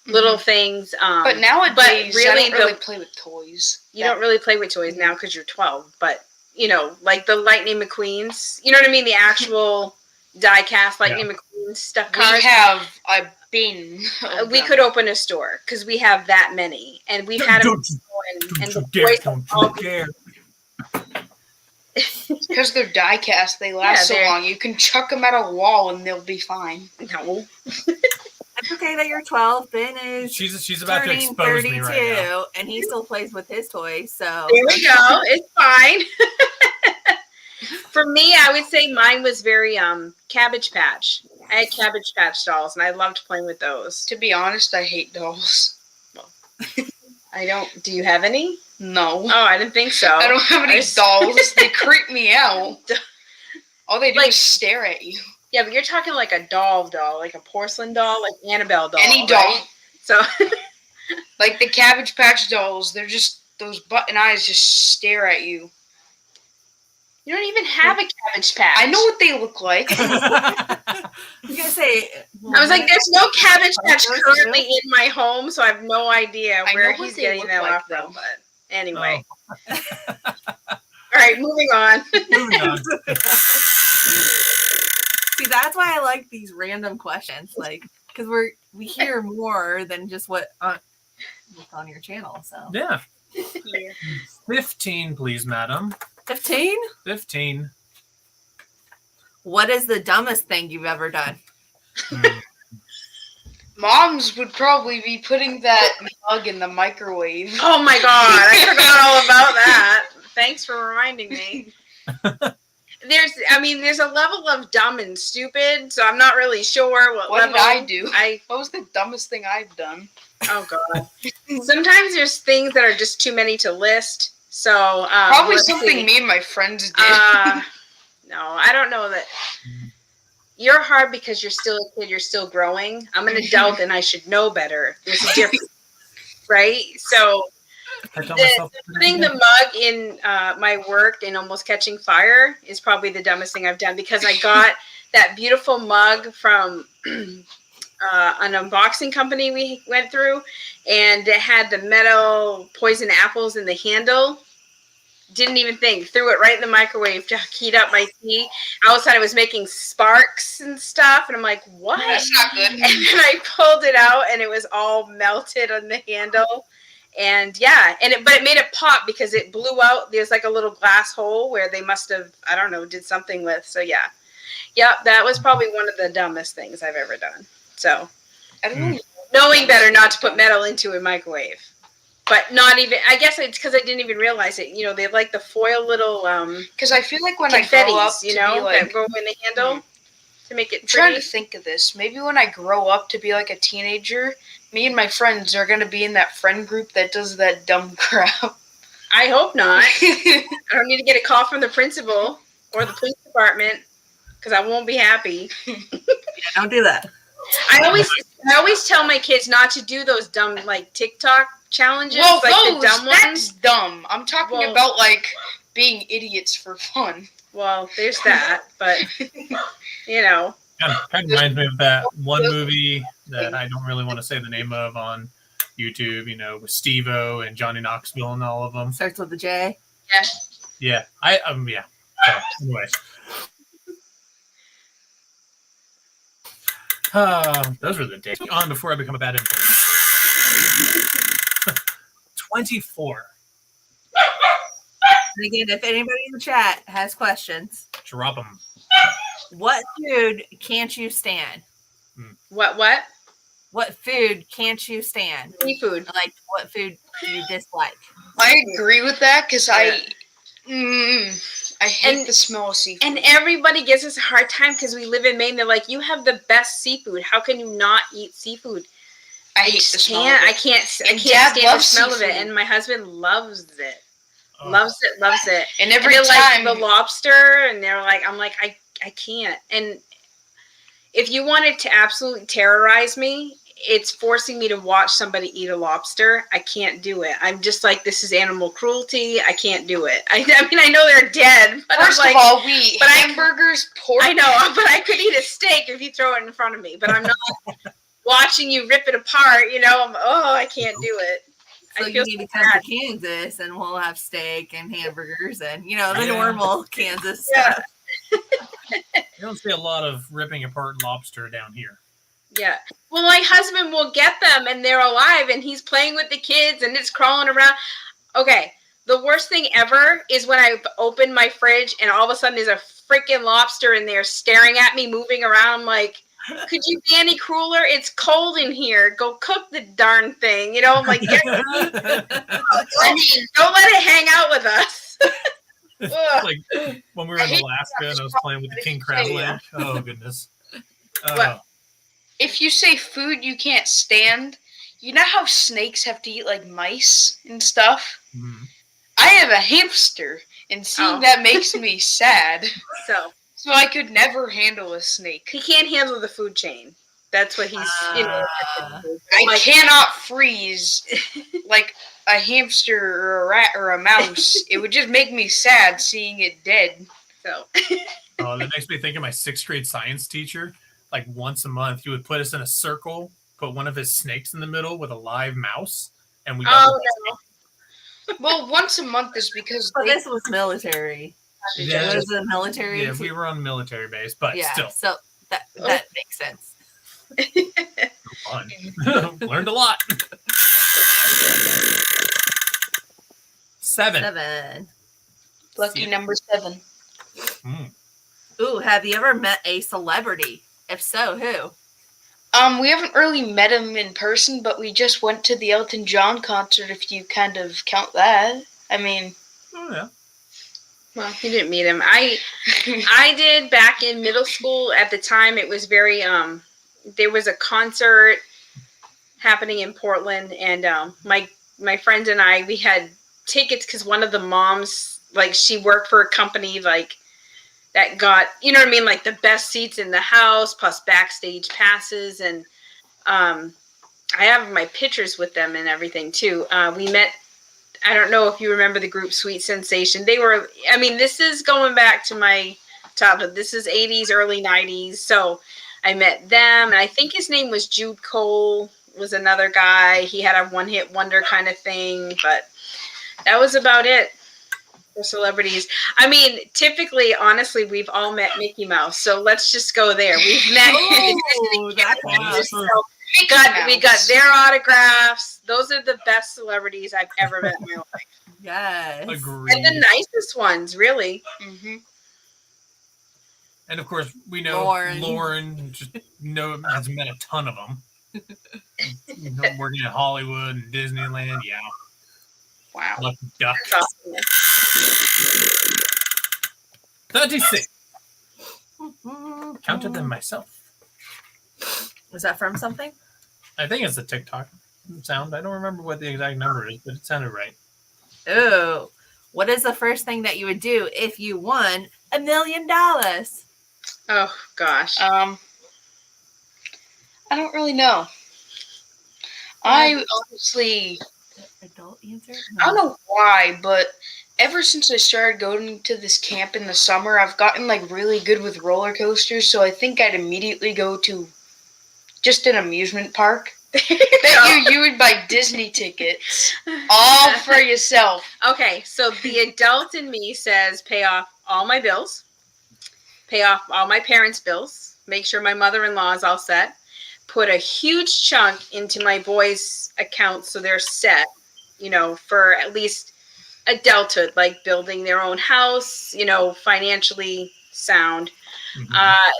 little things. But nowadays, really I don't really play with toys. You don't really play with toys now because you're 12. But you know, like the Lightning McQueens. You know what I mean? The actual die-cast Lightning McQueen stuff cars. We have a bin. We could open a store because we have that many, and we've had them. Don't you dare! Because they're die-cast, they last so long. You can chuck them at a wall and they'll be fine. No. It's okay that you're 12. Ben is she's about to turning expose 32, me right now. and he still plays with his toys. So there we go. It's fine. For me, I would say mine was very Cabbage Patch. I had Cabbage Patch dolls, and I loved playing with those. To be honest, I hate dolls. I don't. Do you have any? No. Oh, I didn't think so. I don't have any dolls. They creep me out. All they do is stare at you. Yeah, but you're talking like a doll, like a porcelain doll, like Annabelle doll. Any doll. Right? So, like the Cabbage Patch dolls, they're just those button eyes just stare at you. You don't even have a Cabbage Patch. I know what they look like. I was gonna say. I was like, "There's no Cabbage Patch currently in my home, so I have no idea where he's getting that off from." But anyway, all right, moving on. See, that's why I like these random questions, like because we hear more than just what's on your channel. So yeah. 15, please, madam. 15? 15. What is the dumbest thing you've ever done? Mom's would probably be putting that mug in the microwave. Oh my god, I forgot all about that. Thanks for reminding me. There's a level of dumb and stupid, so I'm not really sure what level. Did I do? What was the dumbest thing I've done? Oh god. Sometimes there's things that are just too many to list. So probably something me and my friends did. No, I don't know that. You're hard because you're still a kid. You're still growing. I'm an adult and I should know better. There's a difference, right? So putting the mug in my work and almost catching fire is probably the dumbest thing I've done because I got that beautiful mug from an unboxing company we went through, and it had the metal poison apples in the handle. Didn't even think. Threw it right in the microwave to heat up my tea. Outside, I was making sparks and stuff, and I'm like, what? That's not good. And then I pulled it out, and it was all melted on the handle. And yeah, but it made it pop because it blew out. There's like a little glass hole where they must have, I don't know, did something with. So yeah. Yep, that was probably one of the dumbest things I've ever done. So, I don't know. Knowing better not to put metal into a microwave. But not even, I guess it's because I didn't even realize it. You know, they have like the foil little because I feel like when I grow up, you know, that go in the handle to make it pretty. I'm trying to think of this. Maybe when I grow up to be like a teenager, me and my friends are going to be in that friend group that does that dumb crap. I hope not. I don't need to get a call from the principal. or the police department because I won't be happy. Yeah, don't do that. I always tell my kids not to do those dumb like TikTok challenges. Well, like the dumb that's ones. dumb. I'm talking about like being idiots for fun. Well, there's that, but you know. Kind of reminds me of that one movie that I don't really want to say the name of on YouTube, you know, with Steve-O and Johnny Knoxville and all of them. Starts with a J. Yeah. Yeah. Yeah. So, anyways. Those were the days. On before I become a bad influence. 24. And again, if anybody in the chat has questions, Drop them. what food can't you stand? What? What food can't you stand? Seafood. Like, what food do you dislike? I agree with that because I hate the smell of seafood. And everybody gives us a hard time because we live in Maine. They're like, you have the best seafood. How can you not eat seafood? I hate the smell of it. I can't And stand Dad the loves smell of it. seafood. And my husband loves it. Oh. Loves it. And every they're time like the lobster, and they're like, I'm like, I can't. And if you wanted to absolutely terrorize me, it's forcing me to watch somebody eat a lobster. I can't do it. I'm just like, this is animal cruelty. I can't do it. I mean, I know they're dead. But first of all, we eat hamburgers, pork. I know, but I could eat a steak if you throw it in front of me. But I'm not watching you rip it apart. You know, I can't do it. So you need to come to Kansas, and we'll have steak and hamburgers and, you know, the normal Kansas stuff. You don't see a lot of ripping apart lobster down here. Yeah. Well, my husband will get them, and they're alive, and he's playing with the kids, and it's crawling around. Okay. The worst thing ever is when I open my fridge, and all of a sudden there's a freaking lobster in there staring at me, moving around. I'm like, could you be any crueler? It's cold in here. Go cook the darn thing. You know, I'm like, don't let it hang out with us. Like when we were in Alaska and I was playing with the king crab leg. Oh, goodness. If you say food you can't stand, you know how snakes have to eat like mice and stuff? Mm-hmm. I have a hamster, and seeing that makes me sad. So I could never handle a snake. He can't handle the food chain. That's what he's. I cannot freeze like a hamster or a rat or a mouse. It would just make me sad seeing it dead. So. That makes me think of my 6th grade science teacher. Like once a month, he would put us in a circle, put one of his snakes in the middle with a live mouse, and we got Well, once a month is because this was military. Yeah, it was a military. Yeah, we were on military base, but still. So that makes sense. Fun. Learned a lot. 7. Lucky number 7. Ooh, have you ever met a celebrity? If so, who? We haven't really met him in person, but we just went to the Elton John concert, if you kind of count that. I mean... Oh, yeah. Well, you didn't meet him. I did back in middle school. At the time, it was very, there was a concert happening in Portland, and my friends and I, we had tickets because one of the moms, like, she worked for a company, like, that got, you know what I mean, like the best seats in the house, plus backstage passes. And I have my pictures with them and everything too. We met, I don't know if you remember the group Sweet Sensation. They were, I mean, this is going back to my childhood. This is 80s, early 90s. So I met them. And I think his name was Jude Cole, was another guy. He had a one-hit wonder kind of thing, but that was about it. For celebrities. I mean, typically, honestly, we've all met Mickey Mouse. So let's just go there. We've met. We got their autographs. Those are the best celebrities I've ever met in my life. Yes. Agreed. And the nicest ones, really. Mm-hmm. And of course, we know Lauren just has met a ton of them. Working at Hollywood and Disneyland. Yeah. Wow. Lucky duck. That's awesome. 36. Counted them myself. Was that from something? I think it's a TikTok sound. I don't remember what the exact number is, but it sounded right. Oh, what is the first thing that you would do if you won $1 million. Oh gosh. I don't really know. I honestly, Adult answer? I don't know why, but ever since I started going to this camp in the summer, I've gotten like really good with roller coasters. So I think I'd immediately go to just an amusement park. Bet you would buy Disney tickets all for yourself. Okay, so the adult in me says pay off all my bills, pay off all my parents' bills, make sure my mother-in-law is all set, put a huge chunk into my boys' accounts so they're set, for at least adulthood, like building their own house, financially sound.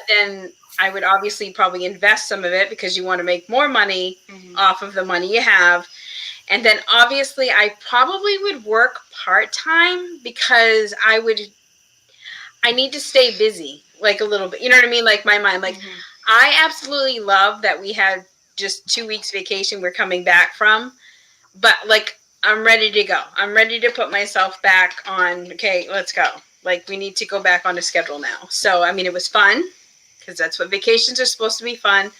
Then I would obviously probably invest some of it because you want to make more money off of the money you have. And then obviously I probably would work part-time because I need to stay busy, like a little bit. You know what I mean? Like my mind, like I absolutely love that we had just 2 weeks vacation we're coming back from, but like I'm ready to go. I'm ready to put myself back on, okay, let's go. Like we need to go back on the schedule now. So, I mean, it was fun because that's what vacations are supposed to be, fun,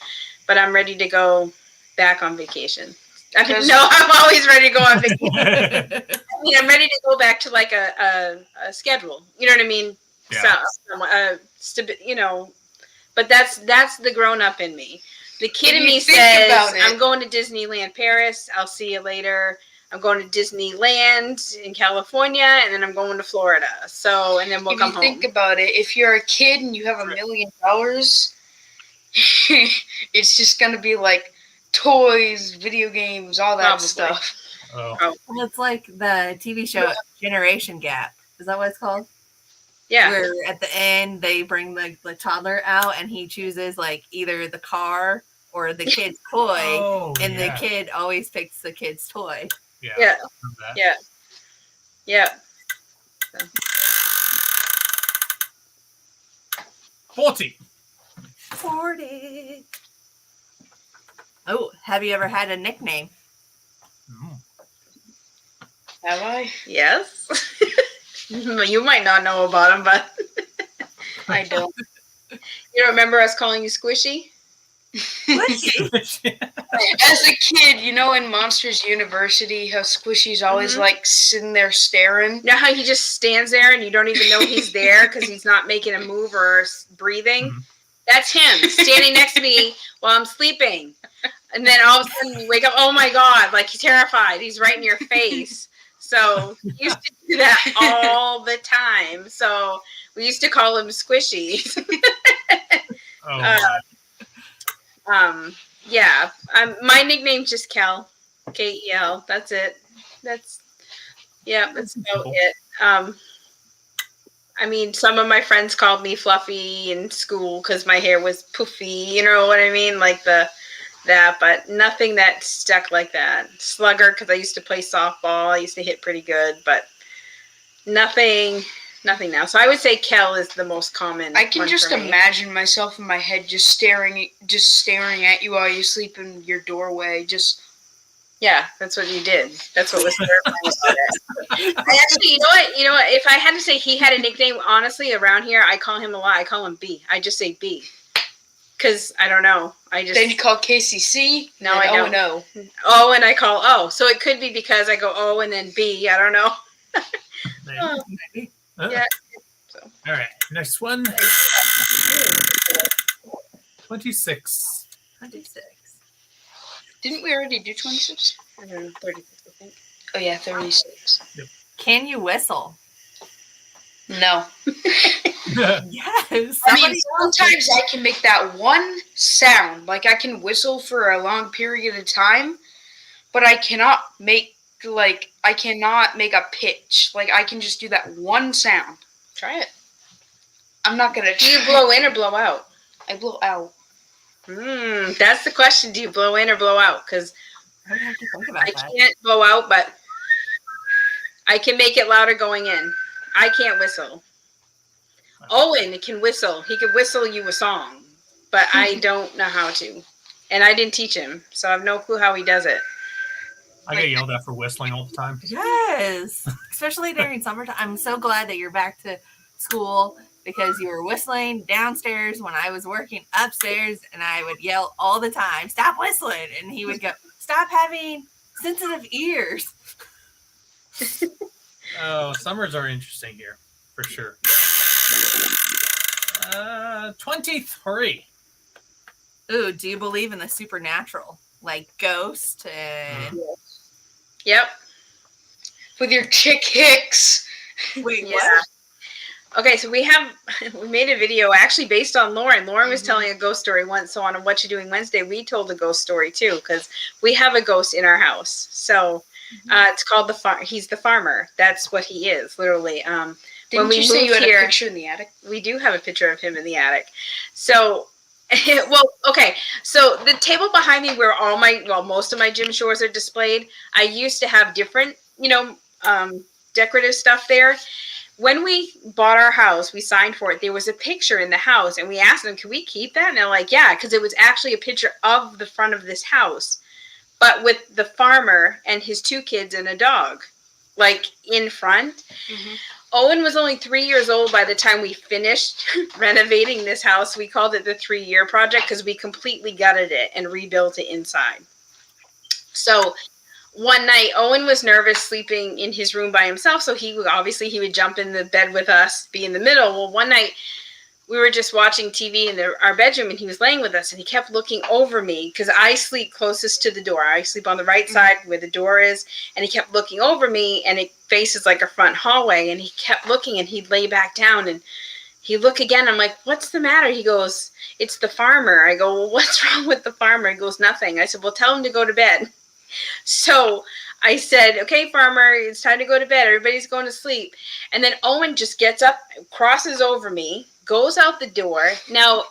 but I'm ready to go back on vacation. I'm always ready to go on vacation. I mean, I'm ready to go back to like a schedule. You know what I mean? Yeah. But that's the grown up in me. The kid in me says, I'm going to Disneyland Paris. I'll see you later. I'm going to Disneyland in California, and then I'm going to Florida. So, and then we'll come home. If you think about it, if you're a kid and you have $1 million, it's just going to be like toys, video games, all that stuff. Oh. Well, it's like the TV show Generation Gap. Is that what it's called? Yeah. Where at the end they bring the toddler out and he chooses like either the car or the kid's toy, and the kid always picks the kid's toy. Yeah. Yeah. 40. Oh, have you ever had a nickname? Have I? Yes. You might not know about them, but I don't. You don't remember us calling you Squishy? Squishy? As a kid, in Monsters University, how Squishy's always like sitting there staring. You know how he just stands there and you don't even know he's there because he's not making a move or breathing? That's him standing next to me while I'm sleeping. And then all of a sudden you wake up, oh my God, like he's terrified. He's right in your face. So he used to do that all the time. So we used to call him Squishy. Yeah. My nickname's just Kel. Kel. That's it. That's about it. I mean, some of my friends called me Fluffy in school because my hair was poofy. You know what I mean? Like that, but nothing that stuck like that. Slugger, because I used to play softball. I used to hit pretty good, but nothing now. So I would say Kel is the most common. I can just imagine myself in my head just staring at you while you sleep in your doorway. Yeah, that's what you did. That's what was terrifying about it. Actually, you know what? If I had to say he had a nickname, honestly, around here, I call him a lot. I call him B. I just say B. Because I don't know. Then you call KCC? No, I don't. O. O, and I call O. So it could be because I go O and then B. I don't know. Maybe. Yeah. So. All right. Next one. 26. Didn't we already do 26? 36, I think. Oh, yeah, 36. Yep. Can you whistle? No. Yes. I mean, sometimes I can make that one sound. Like, I can whistle for a long period of time, but I cannot make a pitch. Like, I can just do that one sound. Try it. I'm not going to try. Do you blow in or blow out? I blow out. That's the question. Do you blow in or blow out? Because I can't blow out, but I can make it louder going in. I can't whistle. Owen can whistle. He could whistle you a song, but I don't know how to. And I didn't teach him, so I have no clue how he does it. I get yelled at for whistling all the time. Yes. Especially during summertime. I'm so glad that you're back to school because you were whistling downstairs when I was working upstairs, and I would yell all the time, "Stop whistling!" And he would go, "Stop having sensitive ears." Oh, summers are interesting here for sure. 23. Ooh, do you believe in the supernatural, like ghosts and? Yep. With your chick hicks. Wait, Yeah. what? Okay, so we made a video actually based on Lauren. Lauren was telling a ghost story once. So on What You Doing Wednesday, we told a ghost story too, because we have a ghost in our house. So it's called he's the farmer. That's what he is, literally. Didn't when you we say you moved had here, a picture in the attic? We do have a picture of him in the attic. So, well, okay. So the table behind me where most of my gym chores are displayed, I used to have different, decorative stuff there. When we bought our house, we signed for it. There was a picture in the house, and we asked them, "Can we keep that?" And they're like, "Yeah," because it was actually a picture of the front of this house, but with the farmer and his 2 kids and a dog, like in front. Mm-hmm. Owen was only 3 years old by the time we finished renovating this house. We called it the 3-year project because we completely gutted it and rebuilt it inside. So one night, Owen was nervous sleeping in his room by himself, so he would jump in the bed with us, be in the middle. Well, one night we were just watching TV in our bedroom, and he was laying with us, and he kept looking over me because I sleep closest to the door. I sleep on the right side where the door is, and he kept looking over me, and it faces like a front hallway, and he kept looking, and he'd lay back down, and he'd look again. I'm like, "What's the matter?" He goes, "It's the farmer." I go, "Well, what's wrong with the farmer?" He goes, "Nothing." I said, "Well, tell him to go to bed." So I said, "Okay, farmer, it's time to go to bed. Everybody's going to sleep." And then Owen just gets up, crosses over me, goes out the door. Now,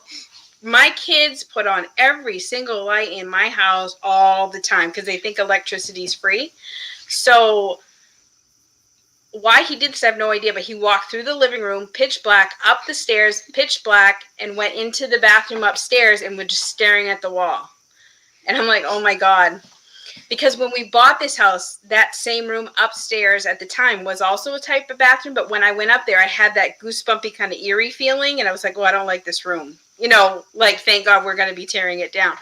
my kids put on every single light in my house all the time because they think electricity is free. So why he did this, I have no idea, but he walked through the living room, pitch black, up the stairs, pitch black, and went into the bathroom upstairs and was just staring at the wall. And I'm like, oh my God. Because when we bought this house, that same room upstairs at the time was also a type of bathroom. But when I went up there, I had that goosebumpy kind of eerie feeling. And I was like, "Oh, I don't like this room." Thank God we're going to be tearing it down.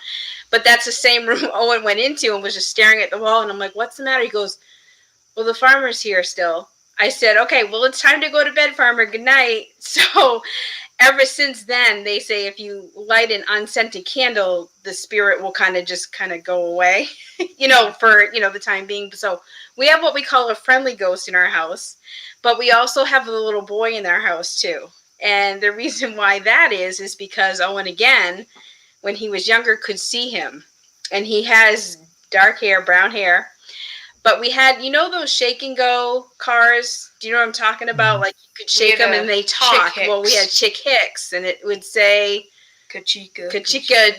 But that's the same room Owen went into and was just staring at the wall. And I'm like, "What's the matter?" He goes, "Well, the farmer's here still." I said, "Okay, well, it's time to go to bed, farmer. Good night." So ever since then, they say if you light an unscented candle, the spirit will kind of go away, for the time being. So we have what we call a friendly ghost in our house, but we also have a little boy in our house too. And the reason why that is because Owen, again, when he was younger, could see him. And he has dark hair, brown hair. But we had, those shake and go cars. Do you know what I'm talking about? Like you could shake them and they talk. Well, we had Chick Hicks, and it would say Kachika,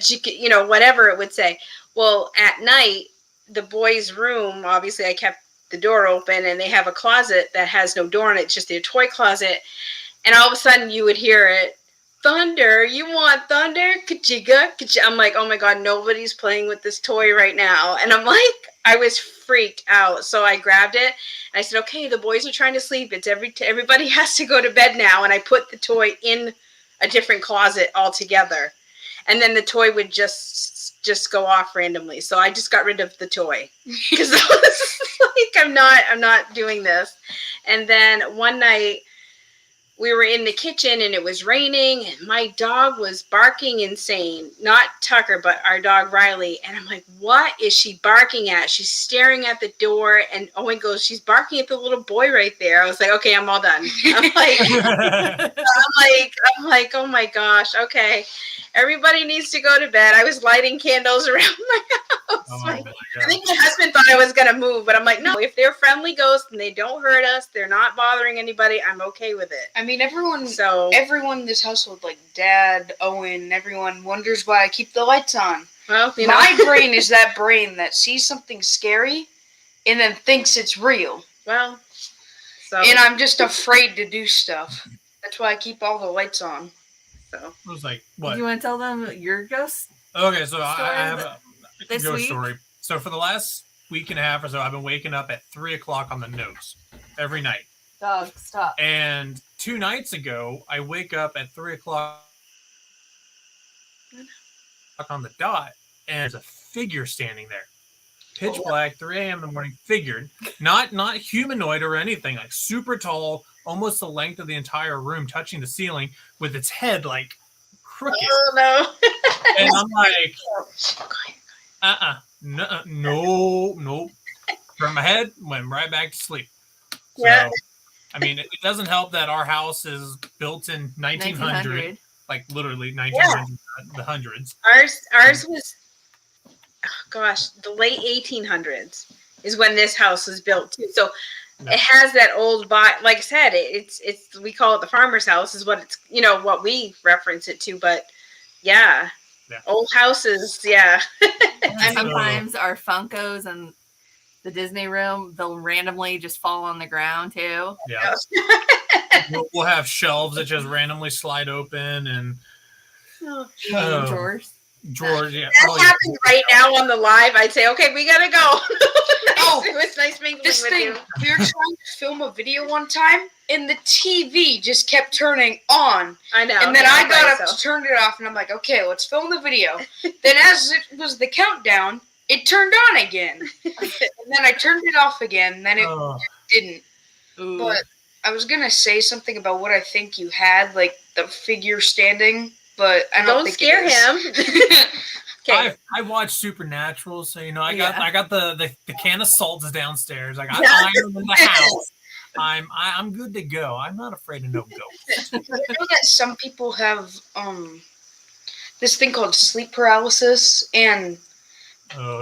Chica, whatever it would say. Well, at night, the boys' room, obviously I kept the door open, and they have a closet that has no door in it. It's just their toy closet. And all of a sudden you would hear it. "Thunder, you want thunder? Kachiga, kachiga." I'm like, oh my God, nobody's playing with this toy right now. And I'm like, I was freaked out. So I grabbed it and I said, "Okay, the boys are trying to sleep. It's everybody has to go to bed now." And I put the toy in a different closet altogether. And then the toy would just go off randomly. So I just got rid of the toy because I was like, I'm not doing this. And then one night, we were in the kitchen and it was raining and my dog was barking insane. Not Tucker, but our dog Riley. And I'm like, "What is she barking at?" She's staring at the door, and Owen goes, "She's barking at the little boy right there." I was like, "Okay, I'm all done." I'm like, oh my gosh, okay. Everybody needs to go to bed. I was lighting candles around my house. Oh my I God. think my husband thought I was going to move, but I'm like, no, if they're friendly ghosts and they don't hurt us, they're not bothering anybody, I'm okay with it. I mean, everyone in this household, like Dad, Owen, everyone wonders why I keep the lights on. Well, my brain is that brain that sees something scary and then thinks it's real. Well, and I'm just afraid to do stuff. That's why I keep all the lights on. So I was like, what? Do you want to tell them your ghost? Okay, so I have a this ghost week? story. So for the last week and a half or so, I've been waking up at 3 o'clock on the nose every night. Dog, stop. And 2 nights ago, I wake up at 3 o'clock on the dot, and there's a figure standing there. Pitch black, 3 a.m. in the morning, figured, not humanoid or anything, like super tall, almost the length of the entire room, touching the ceiling, with its head like crooked. Oh no! And I'm like, nope. Turned my head, went right back to sleep. So, Yeah. I mean, it doesn't help that our house is built in 1900, like literally 1900, the hundreds. Ours was, oh gosh, the late 1800s is when this house was built too. So it has that old like I said, it's we call it the farmer's house is what it's, what we reference it to, but yeah. Old houses, yeah. And sometimes our Funkos and the Disney room, they'll randomly just fall on the ground too. Yeah. We'll have shelves that just randomly slide open and drawers. Drawers, yeah. That happened right now on the live. I'd say, okay, we gotta go. It was nice mingling with you. We were trying to film a video one time, and the TV just kept turning on. I know. And then I got up to turn it off, and I'm like, okay, let's film the video. Then as it was the countdown, it turned on again. And then I turned it off again, and then it didn't. Ooh. But I was going to say something about what I think you had, like the figure standing, but I don't think scare him. Okay. I watched Supernatural, so I got the can of salts downstairs. I got iron in the house. I'm good to go. I'm not afraid of no ghosts. I know that some people have this thing called sleep paralysis, and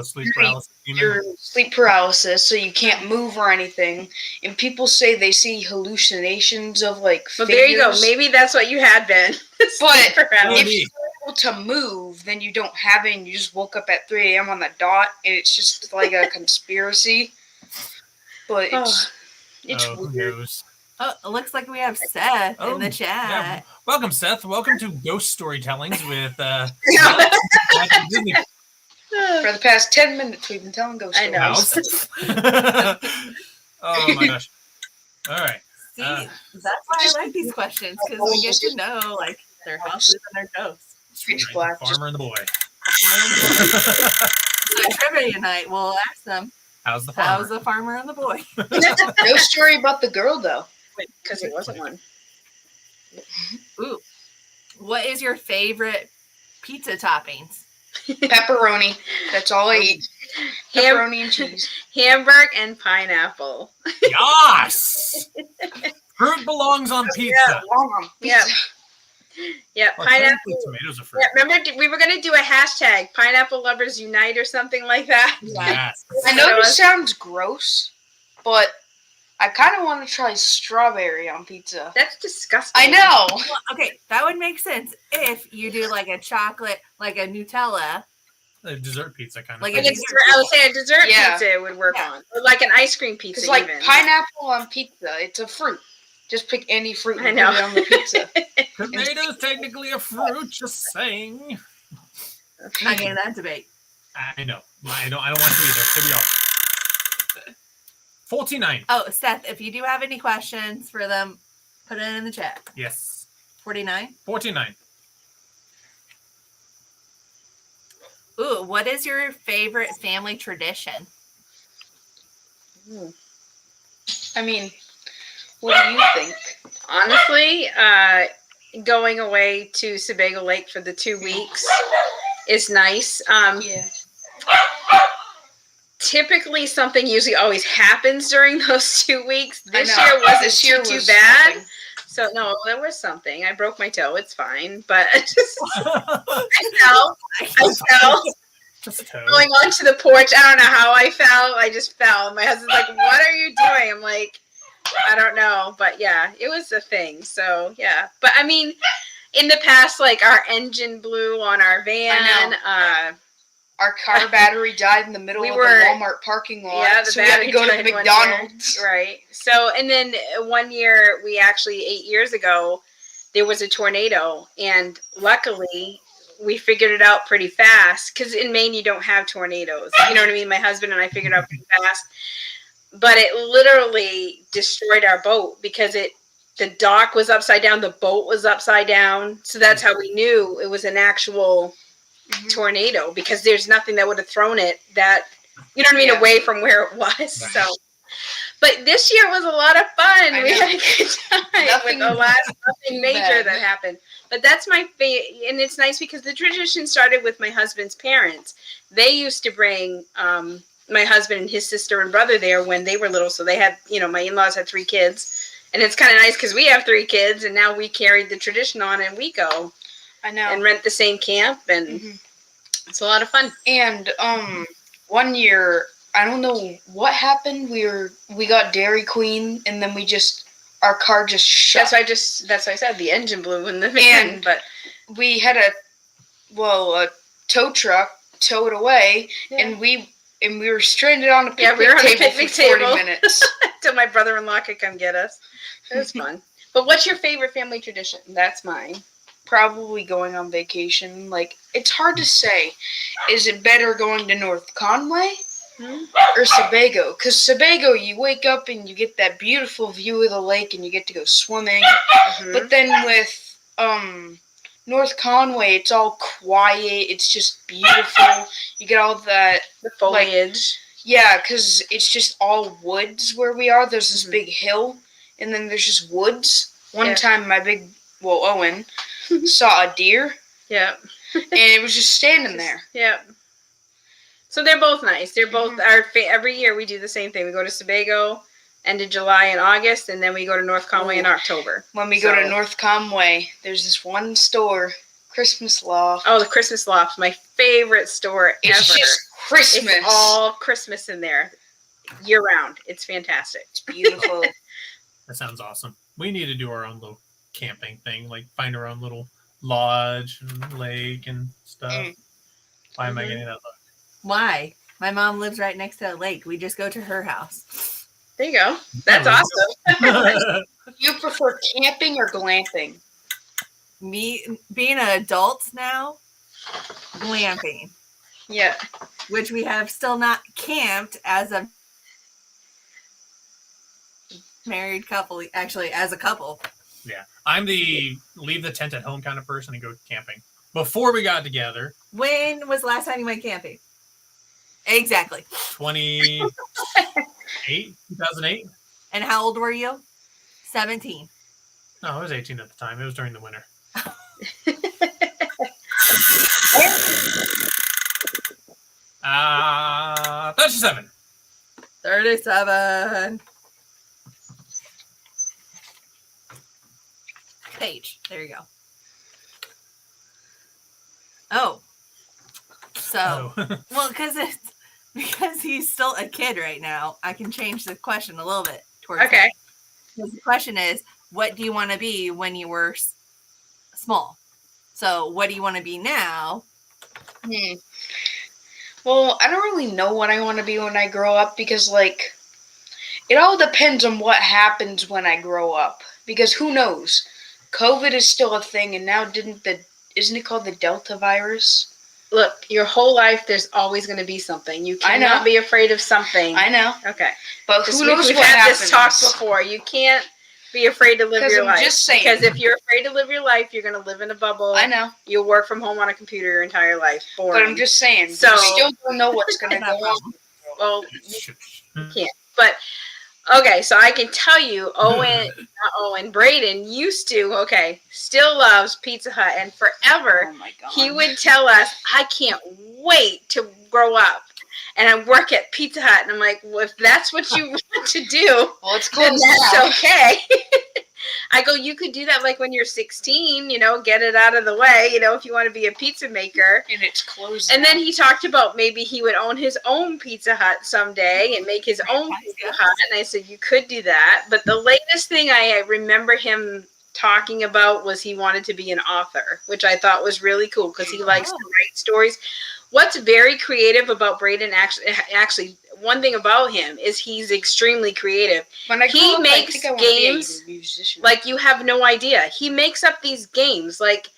sleep paralysis. Your sleep paralysis, so you can't move or anything. And people say they see hallucinations of like. Well, there you go. Maybe that's what you had been. But if you're able to move, then you don't have it, and you just woke up at 3 a.m. on the dot, and it's just like a conspiracy. But it's who weird. knows? Oh, it looks like we have Seth in the chat. Yeah. Welcome, Seth. Welcome to Ghost Storytellings with For the past 10 minutes, we've been telling ghost stories. I know. Oh my gosh! All right. See, that's why I like these questions, because we get to know like their houses and their ghosts. Pitch black. Farmer and the boy. So trivia night, we'll ask them. How's the farmer? How's the farmer and the boy? No story about the girl though. Because it wasn't one. Ooh, what is your favorite pizza toppings? Pepperoni. That's all I eat. Pepperoni and cheese. Hamburg and pineapple. Yes! Fruit belongs on pizza. Yeah. Yeah, pineapple. Tomatoes are fruit. Yeah, remember, we were going to do a hashtag, Pineapple Lovers Unite or something like that. Yes. I know this sounds gross, but I kind of want to try strawberry on pizza. That's disgusting. I know. Well, okay, that would make sense if you do like a chocolate, like a Nutella. A dessert pizza kind of Like thing. I would say a dessert pizza would work on. Or like an ice cream pizza. It's like even. pineapple on pista. It's a fruit. Just pick any fruit and put it on the pizza. Tomatoes technically a fruit, just saying. Not getting that debate. I know. I don't want to either. Here we go. 49. Oh, Seth, if you do have any questions for them, put it in the chat. Yes. 49. 49. Ooh, what is your favorite family tradition? I mean, what do you think? Honestly, going away to Sebago Lake for the 2 weeks is nice. Yeah. Typically, something usually always happens during those 2 weeks. This year wasn't too bad. Nothing. So, no, there was something. I broke my toe. It's fine. But I fell. Just toe. Going onto the porch. I don't know how I fell. I just fell. My husband's like, what are you doing? I'm like, I don't know. But yeah, it was a thing. So yeah. But I mean, in the past, like our engine blew on our van. Our car battery died in the middle of the Walmart parking lot. Yeah, so we had to go to McDonald's. Right. So, and then one year, 8 years ago, there was a tornado. And luckily, we figured it out pretty fast. Because in Maine, you don't have tornadoes. You know what I mean? My husband and I figured it out pretty fast. But it literally destroyed our boat because it the dock was upside down, the boat was upside down. So that's how we knew it was an actual tornado, because there's nothing that would have thrown it that, you know what I mean, away from where it was. Right. So, but this year was a lot of fun. We had a good time with the last nothing major that happened. But that's my favorite, and it's nice because the tradition started with my husband's parents. They used to bring my husband and his sister and brother there when they were little. So they had, you know, my in-laws had 3 kids, and it's kind of nice because we have 3 kids, and now we carried the tradition on, and we go. I know. And rent the same camp, and it's a lot of fun. And one year, I don't know what happened. We got Dairy Queen, and then our car just shut. That's why I said the engine blew in the van. But we had a tow truck tow it away, and we were stranded on a picnic table for 40 minutes until my brother-in-law could come get us. It was fun. But what's your favorite family tradition? That's mine. Probably going on vacation. Like, it's hard to say. Is it better going to North Conway or Sebago? Because Sebago, you wake up and you get that beautiful view of the lake and you get to go swimming. But then with North Conway, it's all quiet. It's just beautiful. You get all the foliage. Because it's just all woods where we are. There's this big hill, and then there's just woods. One time, Owen saw a deer. Yeah. And it was just standing there. Yeah. So they're both nice. They're both every year we do the same thing. We go to Sebago end of July and August, and then we go to North Conway in October. When we go to North Conway, there's this one store, Christmas Loft. Oh, the Christmas Loft, my favorite store ever. It's just Christmas. It's all Christmas in there, year round. It's fantastic. It's beautiful. That sounds awesome. We need to do our own little camping thing, like find our own little lodge and lake and stuff. Why am I getting that look? Why? My mom lives right next to a lake. We just go to her house. There you go. That's awesome. You prefer camping or glamping? Me being an adult now, glamping. Yeah. Which we have still not camped as a married couple, actually as a couple. Yeah. I'm the leave the tent at home kind of person and go camping. Before we got together. When was the last time you went camping? Exactly. 2008. And how old were you? 17. No, I was 18 at the time. It was during the winter. 37. 37. Page. There you go. Oh. So, well, because he's still a kid right now, I can change the question a little bit towards okay. The question is, what do you want to be when you were small? So, what do you want to be now? Well, I don't really know what I want to be when I grow up because, like, it all depends on what happens when I grow up. Because who knows? COVID is still a thing, and now isn't it called the Delta virus? Look, your whole life, there's always going to be something. You cannot be afraid of something. I know. Okay. But who knows we've what had happens. this talk before. You can't be afraid to live your life. Just saying. Because if you're afraid to live your life, you're going to live in a bubble. I know. You'll work from home on a computer your entire life. Boring. But I'm just saying. So, you still don't know what's going to go on. Well, you can't. But, okay, so I can tell you, Braden used to, still loves Pizza Hut. And forever, he would tell us, I can't wait to grow up. And I work at Pizza Hut. And I'm like, well, if that's what you want to do, well, it's closed then that's now. okay. I go, you could do that like when you're 16, get it out of the way, if you want to be a pizza maker. And it's closed And now. then he talked about maybe he would own his own Pizza Hut someday and make his own Pizza Hut. And I said, you could do that. But the latest thing I remember him talking about was he wanted to be an author, which I thought was really cool because he likes to write stories. What's very creative about Braden, actually, one thing about him is he's extremely creative. He makes games like you have no idea. He makes up these games, like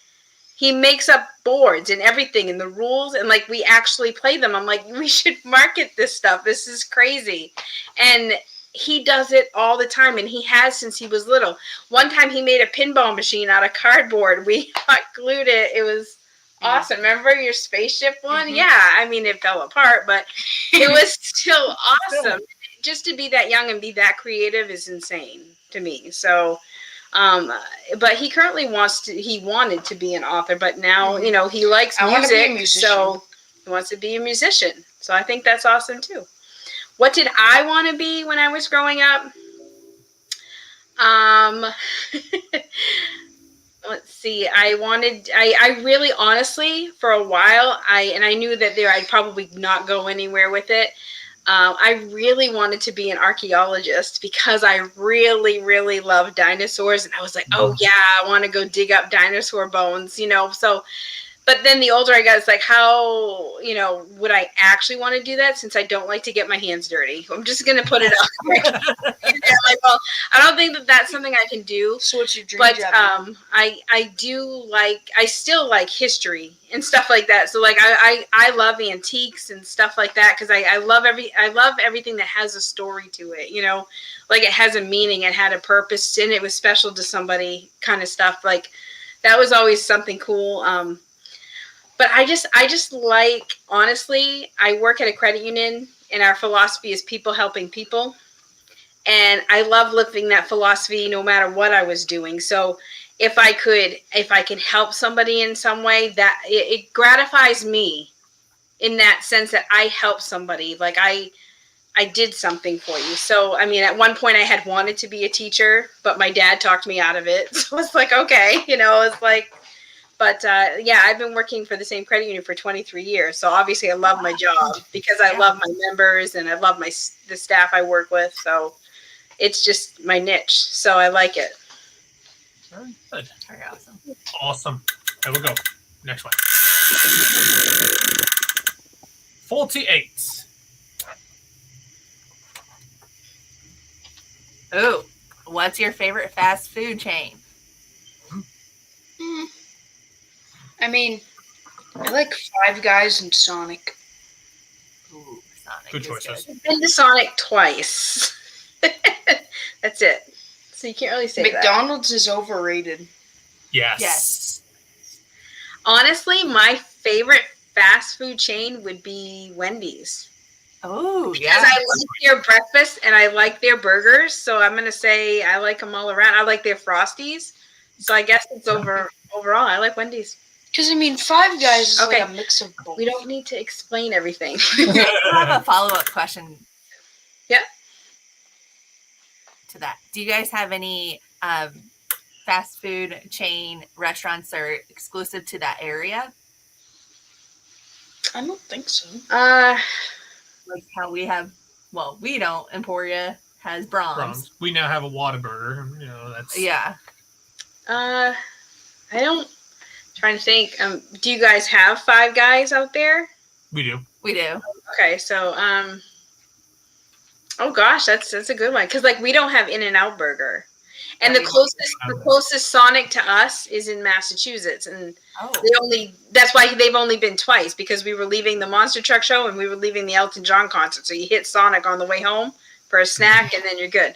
he makes up boards and everything and the rules, and like we actually play them. I'm like, we should market this stuff. This is crazy. And he does it all the time, and he has since he was little. One time he made a pinball machine out of cardboard. We hot glued it. It was awesome. Remember your spaceship one? Mhm. Yeah, I mean it fell apart, but it was still awesome. Just to be that young and be that creative is insane to me. So but he currently wanted to be an author, but now he likes I wanna be a music, musician. so he wants to be a musician. So I think that's awesome too. What did I want to be when I was growing up? Let's see. I really honestly, for a while, I knew that I'd probably not go anywhere with it. I really wanted to be an archaeologist because I really, really love dinosaurs. And I was like, oh yeah, I want to go dig up dinosaur bones, so. But then the older I got, it's like, how, would I actually want to do that since I don't like to get my hands dirty? I'm just going to put it out there. Like, well, I don't think that that's something I can do. So what's your dream But job? I still like history and stuff like that. So like I love antiques and stuff like that because I love everything that has a story to it. Like it has a meaning, it had a purpose, and it was special to somebody, kind of stuff. Like that was always something cool. But I just like, honestly, I work at a credit union, and our philosophy is people helping people. And I love living that philosophy no matter what I was doing. So if I can help somebody in some way, that it gratifies me in that sense that I help somebody. Like I did something for you. So, I mean, at one point I had wanted to be a teacher, but my dad talked me out of it. So it's like, okay, it's like, but yeah, I've been working for the same credit union for 23 years. So obviously I love my job because I love my members and I love the staff I work with. So it's just my niche. So I like it. Very good. Very awesome. Awesome. There we go. Next one. 48. Ooh, what's your favorite fast food chain? I mean, I like Five Guys and Sonic. Ooh, Sonic Good is choices. good. I've been to Sonic twice. That's it. So you can't really say McDonald's is overrated. Yes. Yes. Honestly, my favorite fast food chain would be Wendy's. Oh, Because yeah. I like their breakfast and I like their burgers. So I'm going to say I like them all around. I like their Frosties. So I guess it's overall, I like Wendy's. Because, I mean, Five Guys is Okay. like a mix of both. We don't need to explain everything. I have a follow-up question. Yeah. To that. Do you guys have any fast food chain restaurants that are exclusive to that area? I don't think so. Like how we have, well, we don't. Emporia has Brahms. We now have a Whataburger. That's Yeah. I don't. Trying to think. Do you guys have Five Guys out there? we do. We do. Okay, so oh gosh, that's a good one because like we don't have In-N-Out Burger, and the closest Sonic to us is in Massachusetts, and that's why they've only been twice because we were leaving the Monster Truck show and we were leaving the Elton John concert, so you hit Sonic on the way home for a snack and then you're good.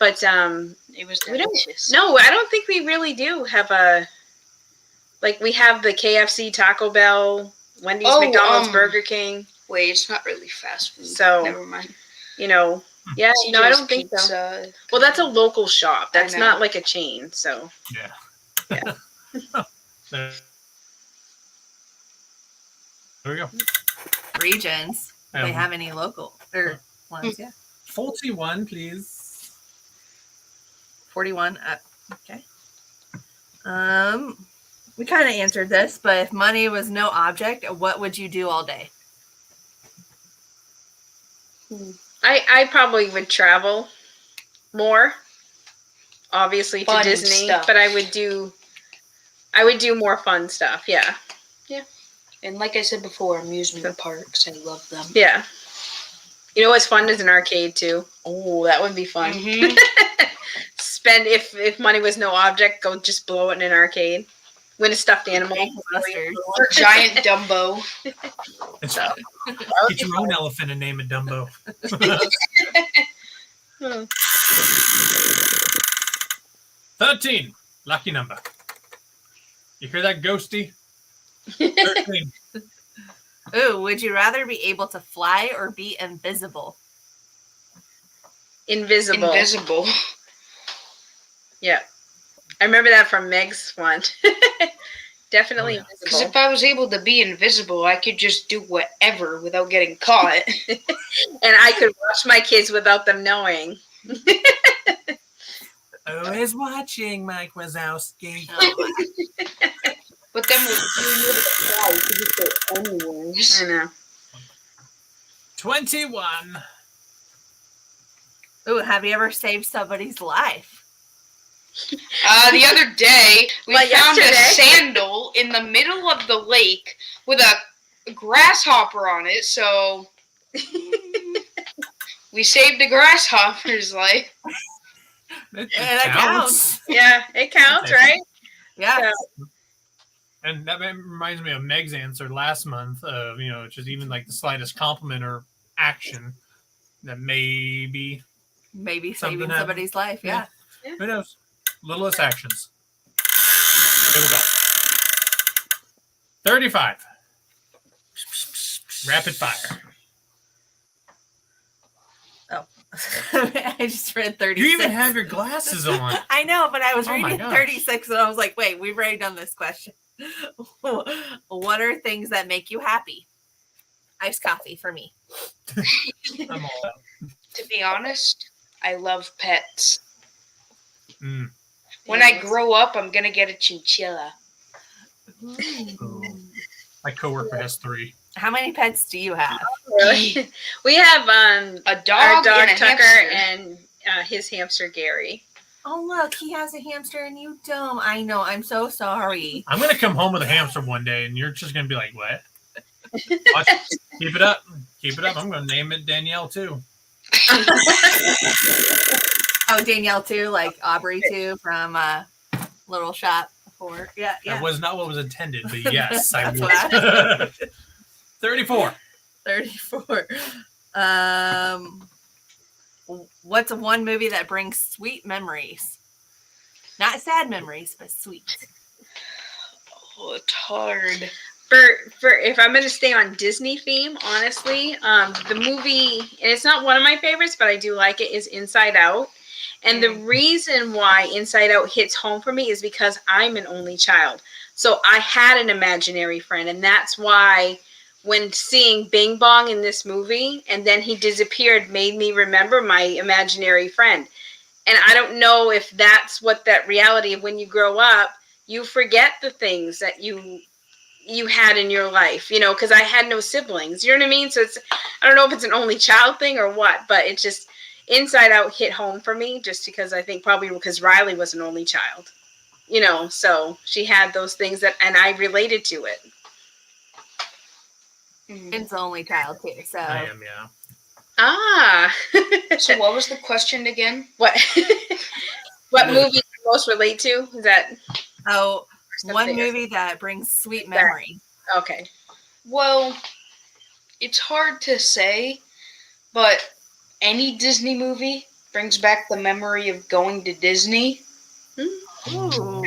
But it was delicious. No, I don't think we really do have we have the KFC, Taco Bell, Wendy's, McDonald's, Burger King. Wait, it's not really fast food. So never mind. Yeah, no, I don't think so. Well, that's a local shop. That's not like a chain. So Yeah. There we go. Regions. Do they have any local ones? Yeah. 41, please. 41. Okay. We kind of answered this, but if money was no object, what would you do all day? I probably would travel more, obviously to Disney, but I would do more fun stuff. Yeah. And like I said before, amusement parks. I love them. Yeah. You know what's fun is an arcade too. Oh, that would be fun. Mm-hmm. Spend if money was no object, go just blow it in an arcade. Win a stuffed animal. Or giant Dumbo. Get your own elephant and name it Dumbo. Hmm. 13. Lucky number. You hear that, Ghosty? 13. Ooh, would you rather be able to fly or be invisible? Invisible. Invisible. Yeah. I remember that from Meg's one. Definitely Oh, yeah. Because invisible. if I was able to be invisible, I could just do whatever without getting caught. And I could watch my kids without them knowing. Always watching, Mike Wazowski. Oh, But then with being able to fly, you could just go anywhere. I know. 21. ooh, have you ever saved somebody's life? The other day, we Like found a yesterday? sandal in the middle of the lake with a grasshopper on it, so we saved a grasshopper's life. That counts. Yeah, it counts, right? Yeah. And that reminds me of Meg's answer last month of, just even like the slightest compliment or action that maybe, Maybe Something saving happened. somebody's life. Yeah. who knows, littlest actions. Here we go. 35. Rapid fire. I just read 36. You even have your glasses on. I know, but I was Oh my reading gosh. 36 and I was like, wait, we've already done this question. What are things that make you happy? Iced coffee for me. I'm all out. To be honest, I love pets. Mm. When I grow up, I'm going to get a chinchilla. Ooh. My coworker has 3. How many pets do you have? Really? We have A our dog, dog and a Tucker hamster. and his hamster Gary. Oh, look, he has a hamster and you don't. I know. I'm so sorry. I'm going to come home with a hamster one day, and you're just going to be like, what? Watch, keep it up. Keep it up. I'm going to name it Danielle, too. Oh, Danielle too, like Aubrey too from Little Shop before. Yeah, yeah. That was not what was intended, but yes, I That's what would. 34. 34. What's one movie that brings sweet memories? Not sad memories, but sweet. Oh, it's hard. For if I'm going to stay on Disney theme, honestly, the movie, and it's not one of my favorites, but I do like it, is Inside Out. And the reason why Inside Out hits home for me is because I'm an only child. So I had an imaginary friend, and that's why when seeing Bing Bong in this movie and then he disappeared made me remember my imaginary friend. And I don't know if that's what that reality of when you grow up, you forget the things that you had in your life, because I had no siblings, you know what I mean? So I don't know if it's an only child thing or what, but it just, Inside Out hit home for me just because I think probably because Riley was an only child, so she had those things and I related to it. It's the only child too, so. I am, yeah. Ah. So what was the question again? What movie do you most relate to? Is that? Oh, one movie that brings sweet memory. Okay. Well, it's hard to say, but any Disney movie brings back the memory of going to Disney. Ooh,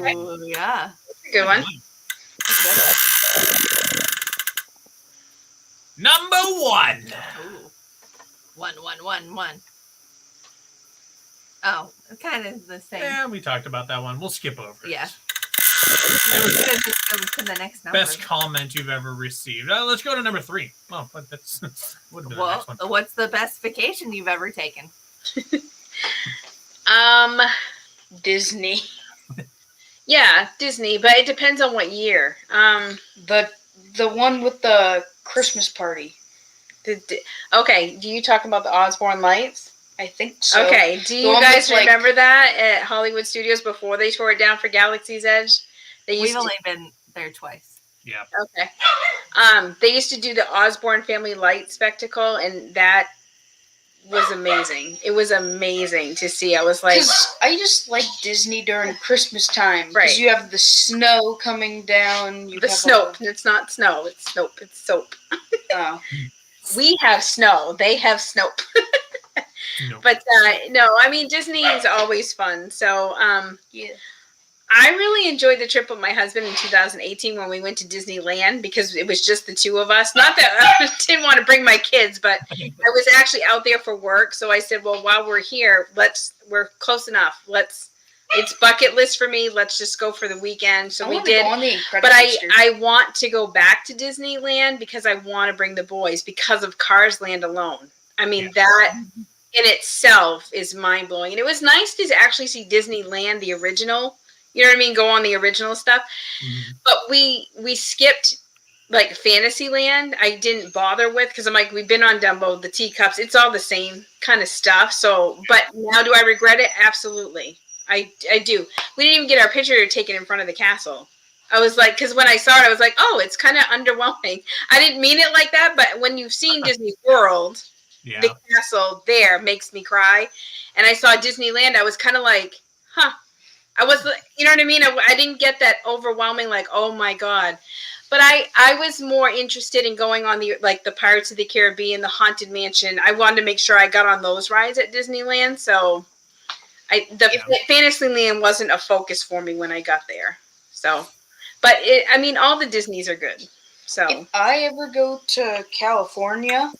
yeah. Good one. Number 1. Ooh. One. Oh, kind of the same. Yeah, we talked about that one. We'll skip over it. Yeah. Just go to the next number. Best comment you've ever received. Let's go to number 3. Oh, but that's would have been the Well, next one. what's the best vacation you've ever taken? Disney. Yeah, Disney, but it depends on what year. The one with the Christmas party. Okay, do you talk about the Osborne Lights? I think so. Okay, do you one guys with, like- remember that at Hollywood Studios before they tore it down for Galaxy's Edge? We've only been there twice. Yeah. Okay. They used to do the Osborne Family Light spectacle, and that was amazing. It was amazing to see. I was like, 'Cause I just like Disney during Christmas time. Right. Because you have the snow coming down. You the have Snope. It's not snow. It's Snope. It's soap. Oh. We have snow. They have Snope. No. But no, I mean Disney is always fun. So Yeah. I really enjoyed the trip with my husband in 2018 when we went to Disneyland because it was just the two of us. Not that I didn't want to bring my kids, but I was actually out there for work. So I said, well, while we're here, we're close enough. It's bucket list for me. Let's just go for the weekend. So we did. But I want to go back to Disneyland because I want to bring the boys because of Cars Land alone. I mean, that in itself is mind blowing. And it was nice to actually see Disneyland, the original. You know what I mean? Go on the original stuff. Mm-hmm. But we skipped like Fantasyland. I didn't bother with because I'm like, we've been on Dumbo, the teacups. It's all the same kind of stuff. So, but now do I regret it? Absolutely. I do. We didn't even get our picture taken in front of the castle. I was like, because when I saw it, I was like, oh, it's kind of underwhelming. I didn't mean it like that, but when you've seen Disney World, the castle there makes me cry. And I saw Disneyland, I was kind of like, huh. I was, you know what I mean? I didn't get that overwhelming, like, oh my God. But I was more interested in going on the Pirates of the Caribbean, the Haunted Mansion. I wanted to make sure I got on those rides at Disneyland. So Fantasyland wasn't a focus for me when I got there. So, but I mean, all the Disneys are good. So if I ever go to California,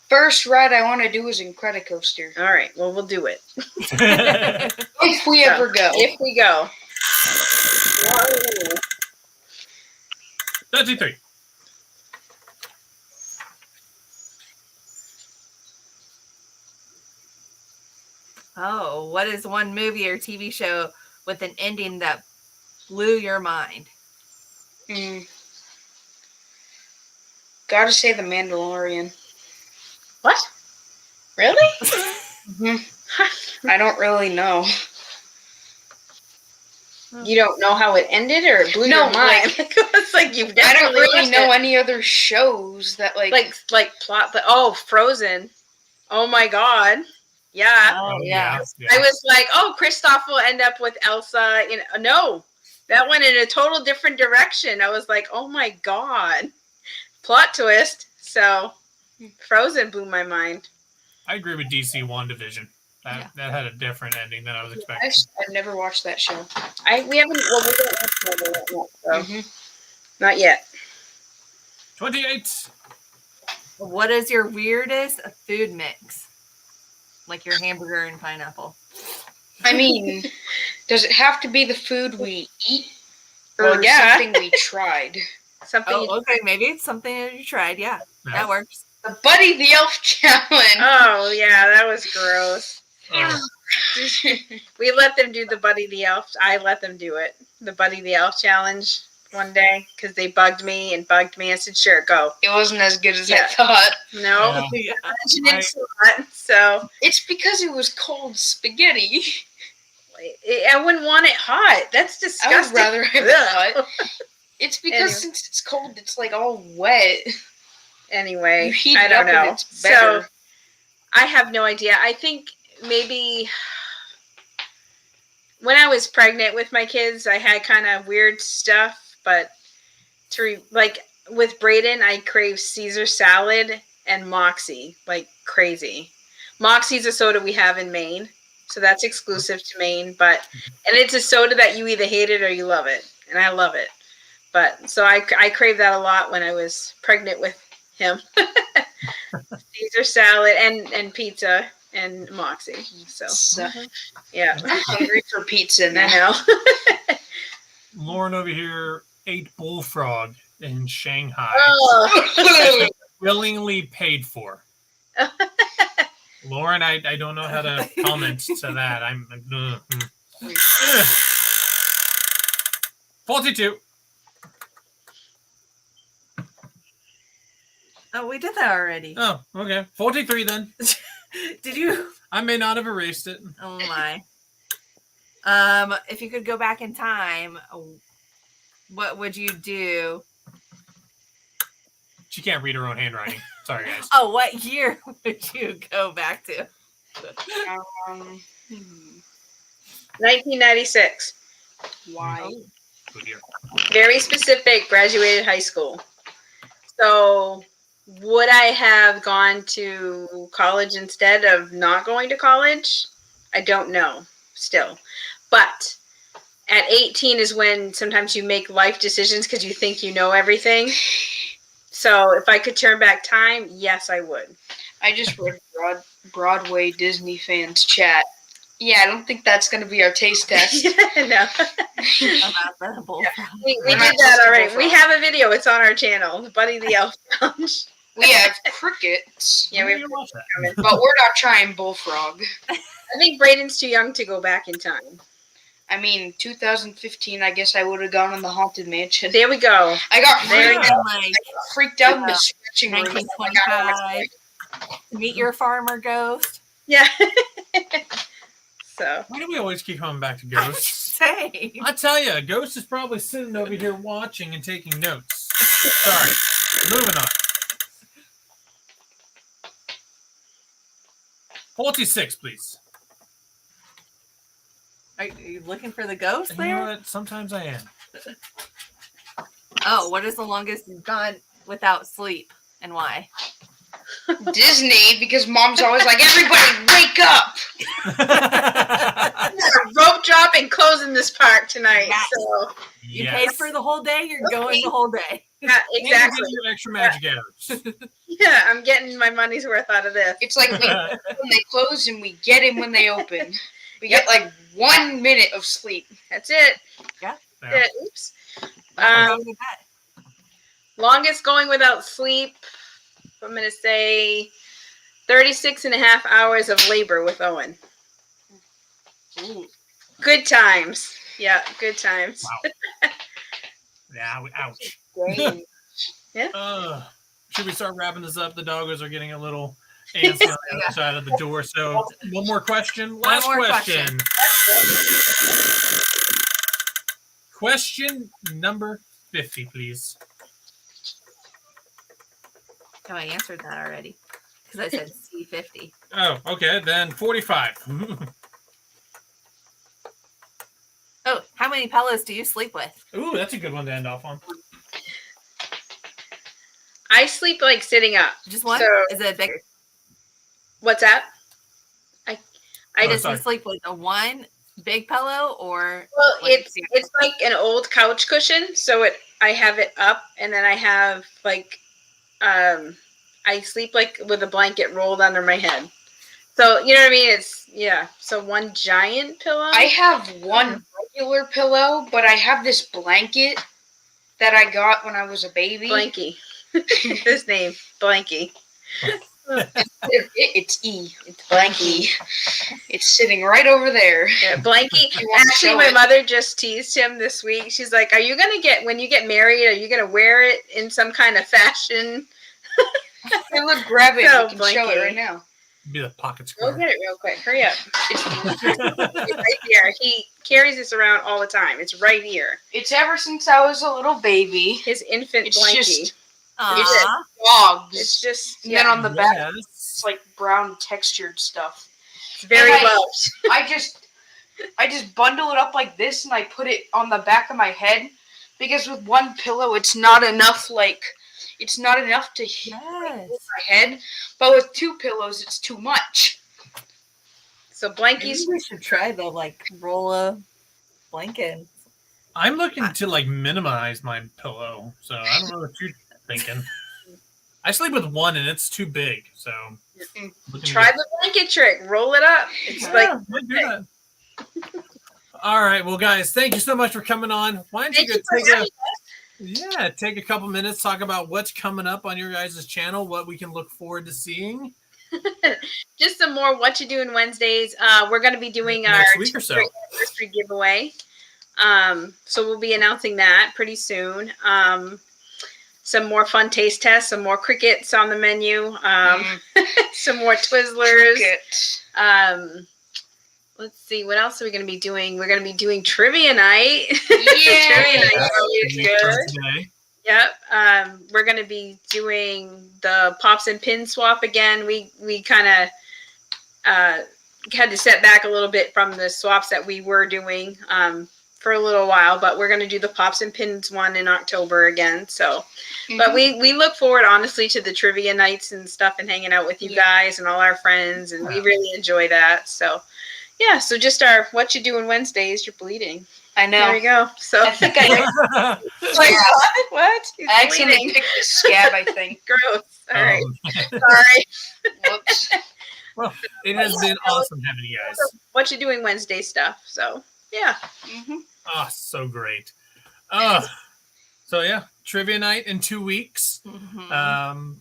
first ride I want to do is Incredicoaster. All right, well, we'll do it. If we ever go. If we go. 33. Oh, what is one movie or TV show with an ending that blew your mind? Gotta say The Mandalorian. What? Really? I don't really know. You don't know how it ended, or it blew your mind? It's like you've I don't definitely really know it. any other shows that like plot. But Frozen. Oh my God. Yeah. Oh, yeah. I was like, oh, Kristoff will end up with Elsa. No, that went in a total different direction. I was like, oh my God. Plot twist. So Frozen blew my mind. I agree with DC WandaVision. That had a different ending than I was expecting. I've never watched that show. We haven't. Well, we don't watch that yet, so not yet. 28. What is your weirdest food mix? Like your hamburger and pineapple. I mean, does it have to be the food we eat, or Well, yeah. something we tried? Something. Oh, okay, maybe it's something that you tried. Yeah, that works. The Buddy the Elf challenge. Oh yeah, that was gross. We let them do the Buddy the Elf. I let them do it. The Buddy the Elf challenge one day because they bugged me. I said, sure, go. It wasn't as good as I thought. No, it's not. So it's because it was cold spaghetti. I wouldn't want it hot. That's disgusting. I would rather have it hot. It's because since it's cold, it's like all wet. Anyway, you heat I don't it up know. And it's better. So I have no idea. I think maybe when I was pregnant with my kids, I had kind of weird stuff, but with Brayden, I crave Caesar salad and Moxie like crazy. Moxie's a soda we have in Maine, so that's exclusive to Maine, and it's a soda that you either hate it or you love it, and I love it. But so I crave that a lot when I was pregnant with him. Caesar salad and pizza and Moxie. So yeah, I'm hungry for pizza now. I know. Lauren over here ate bullfrog in Shanghai. Oh. Willingly paid for. Lauren, I don't know how to comment to that. I'm 42. Oh, we did that already. Oh, okay. 43 then. Did you? I may not have erased it. Oh my. If you could go back in time, what would you do? She can't read her own handwriting. Sorry, guys. Oh, what year would you go back to? 1996. Why? Good year. Very specific. Graduated high school. So would I have gone to college instead of not going to college? I don't know still. But at 18 is when sometimes you make life decisions because you think you know everything. So if I could turn back time, yes, I would. I just read Broadway Disney fans chat. Yeah, I don't think that's going to be our taste test. No. About the bullfrog. We We're did not that supposed to already. go We for have a video. It's on our channel, Buddy the Elf Challenge. We have crickets, Yeah, I'm we gonna watch that. but we're not trying bullfrog. I think Braden's too young to go back in time. I mean, 2015, I guess I would have gone in the Haunted Mansion. There we go. I got There freaked, you go. Like freaked out in the stretching room. 1925. Meet your farmer ghost. Yeah. So Why do we always keep coming back to ghosts? Say. I tell you, a ghost is probably sitting over here watching and taking notes. Sorry. Moving on. 46, please. Are you looking for the ghost And you know there? what? Sometimes I am. Oh, what is the longest you've gone without sleep and why? Disney, because mom's always like, everybody wake up! rope drop and closing this park tonight. Yes. So You paid for the whole day, you're going the whole day. yeah, And exactly. give you extra magic errors. Yeah, I'm getting my money's worth out of this. It's like when they close and we get in when they open. We get like 1 minute of sleep. That's it. Yeah. That's it. Oops. Wrong with that. Longest going without sleep, I'm going to say 36 and a half hours of labor with Owen. Ooh. Good times. Yeah, good times. Wow. Yeah, ouch. Should we start wrapping this up? The doggos are getting a little antsy on the other side of the door. So one more question. Last more question. Question number 50, please. Oh, I answered that already. Because I said C50. Oh, okay. Then 45. Oh, how many pillows do you sleep with? Ooh, that's a good one to end off on. I sleep like sitting up. Just one? So- Is it bigger? What's that? I Oh, just sorry. sleep with a one big pillow or Well, like it's like an old couch cushion, so I have it up, and then I have like I sleep like with a blanket rolled under my head. So you know what I mean? It's so one giant pillow. I have one regular pillow, but I have this blanket that I got when I was a baby. Blanky. His name Blanky. It's E. It's Blanky. It's sitting right over there. Yeah, Blanky. You want to Actually, show my it? mother just teased him this week. She's like, "Are you gonna when you get married? Are you gonna wear it in some kind of fashion?" Hey, look, grab it. So We can show it Blanky. right now. Be the pocket Go square. get it real quick. Hurry up. It's right here. He carries this around all the time. It's right here. It's ever since I was a little baby. His infant It's Blanky. just Aw. dogs. It's just And then on the back, Yes. it's like brown textured stuff. it's very and I- loved. I just bundle it up like this and I put it on the back of my head because with one pillow it's not enough to hit Yes. my head, but with two pillows it's too much. So Maybe Blanky's we should try the roll a blanket. I'm looking to minimize my pillow, so I don't know what you're thinking. I sleep with one and it's too big, so try the blanket trick. Roll it up. It's like Yeah, might do that. All right, well, guys, thank you so much for coming on. Why don't you thank go you for take a couple minutes, talk about what's coming up on your guys' channel, what we can look forward to seeing just some more What You Doing Wednesdays. We're going to be doing our next week or so. anniversary giveaway. So we'll be announcing that pretty soon. Some more fun taste tests, some more crickets on the menu, some more Twizzlers. Cricket. Let's see, what else are we going to be doing? We're going to be doing trivia night. Yeah. Trivia night That's always the week from good. today. Yep. We're going to be doing the pops and pin swap again. We kind of had to set back a little bit from the swaps that we were doing for a little while, but we're going to do the Pops and Pins one in October again. So, but we look forward, honestly, to the trivia nights and stuff and hanging out with you guys and all our friends. And we really enjoy that. So, yeah. So just our What You Doing Wednesdays, you're bleeding. I know. There you go. So I think I what? He's accidentally bleeding. picked the scab, I think. Gross. All right. Man. Sorry. Whoops. Well, it has been awesome having you guys. What You Doing Wednesday stuff. So, yeah. Oh, so great. So yeah, trivia night in 2 weeks.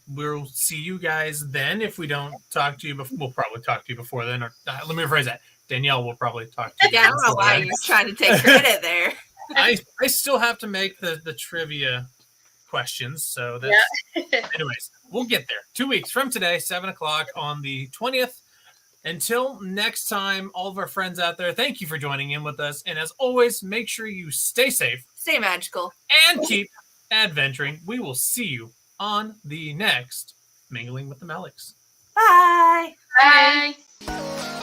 We'll see you guys then. If we don't talk to you before, we'll probably talk to you before then. Or let me rephrase that. Danielle will probably talk to you. Yeah, I don't know why you're trying to take credit there. I still have to make the trivia questions. So that's anyways, we'll get there. 2 weeks from today, 7:00 on the 20th. Until next time, all of our friends out there, thank you for joining in with us. And as always, make sure you stay safe. Stay magical. And keep adventuring. We will see you on the next Mingling with the Melicks. Bye. Bye.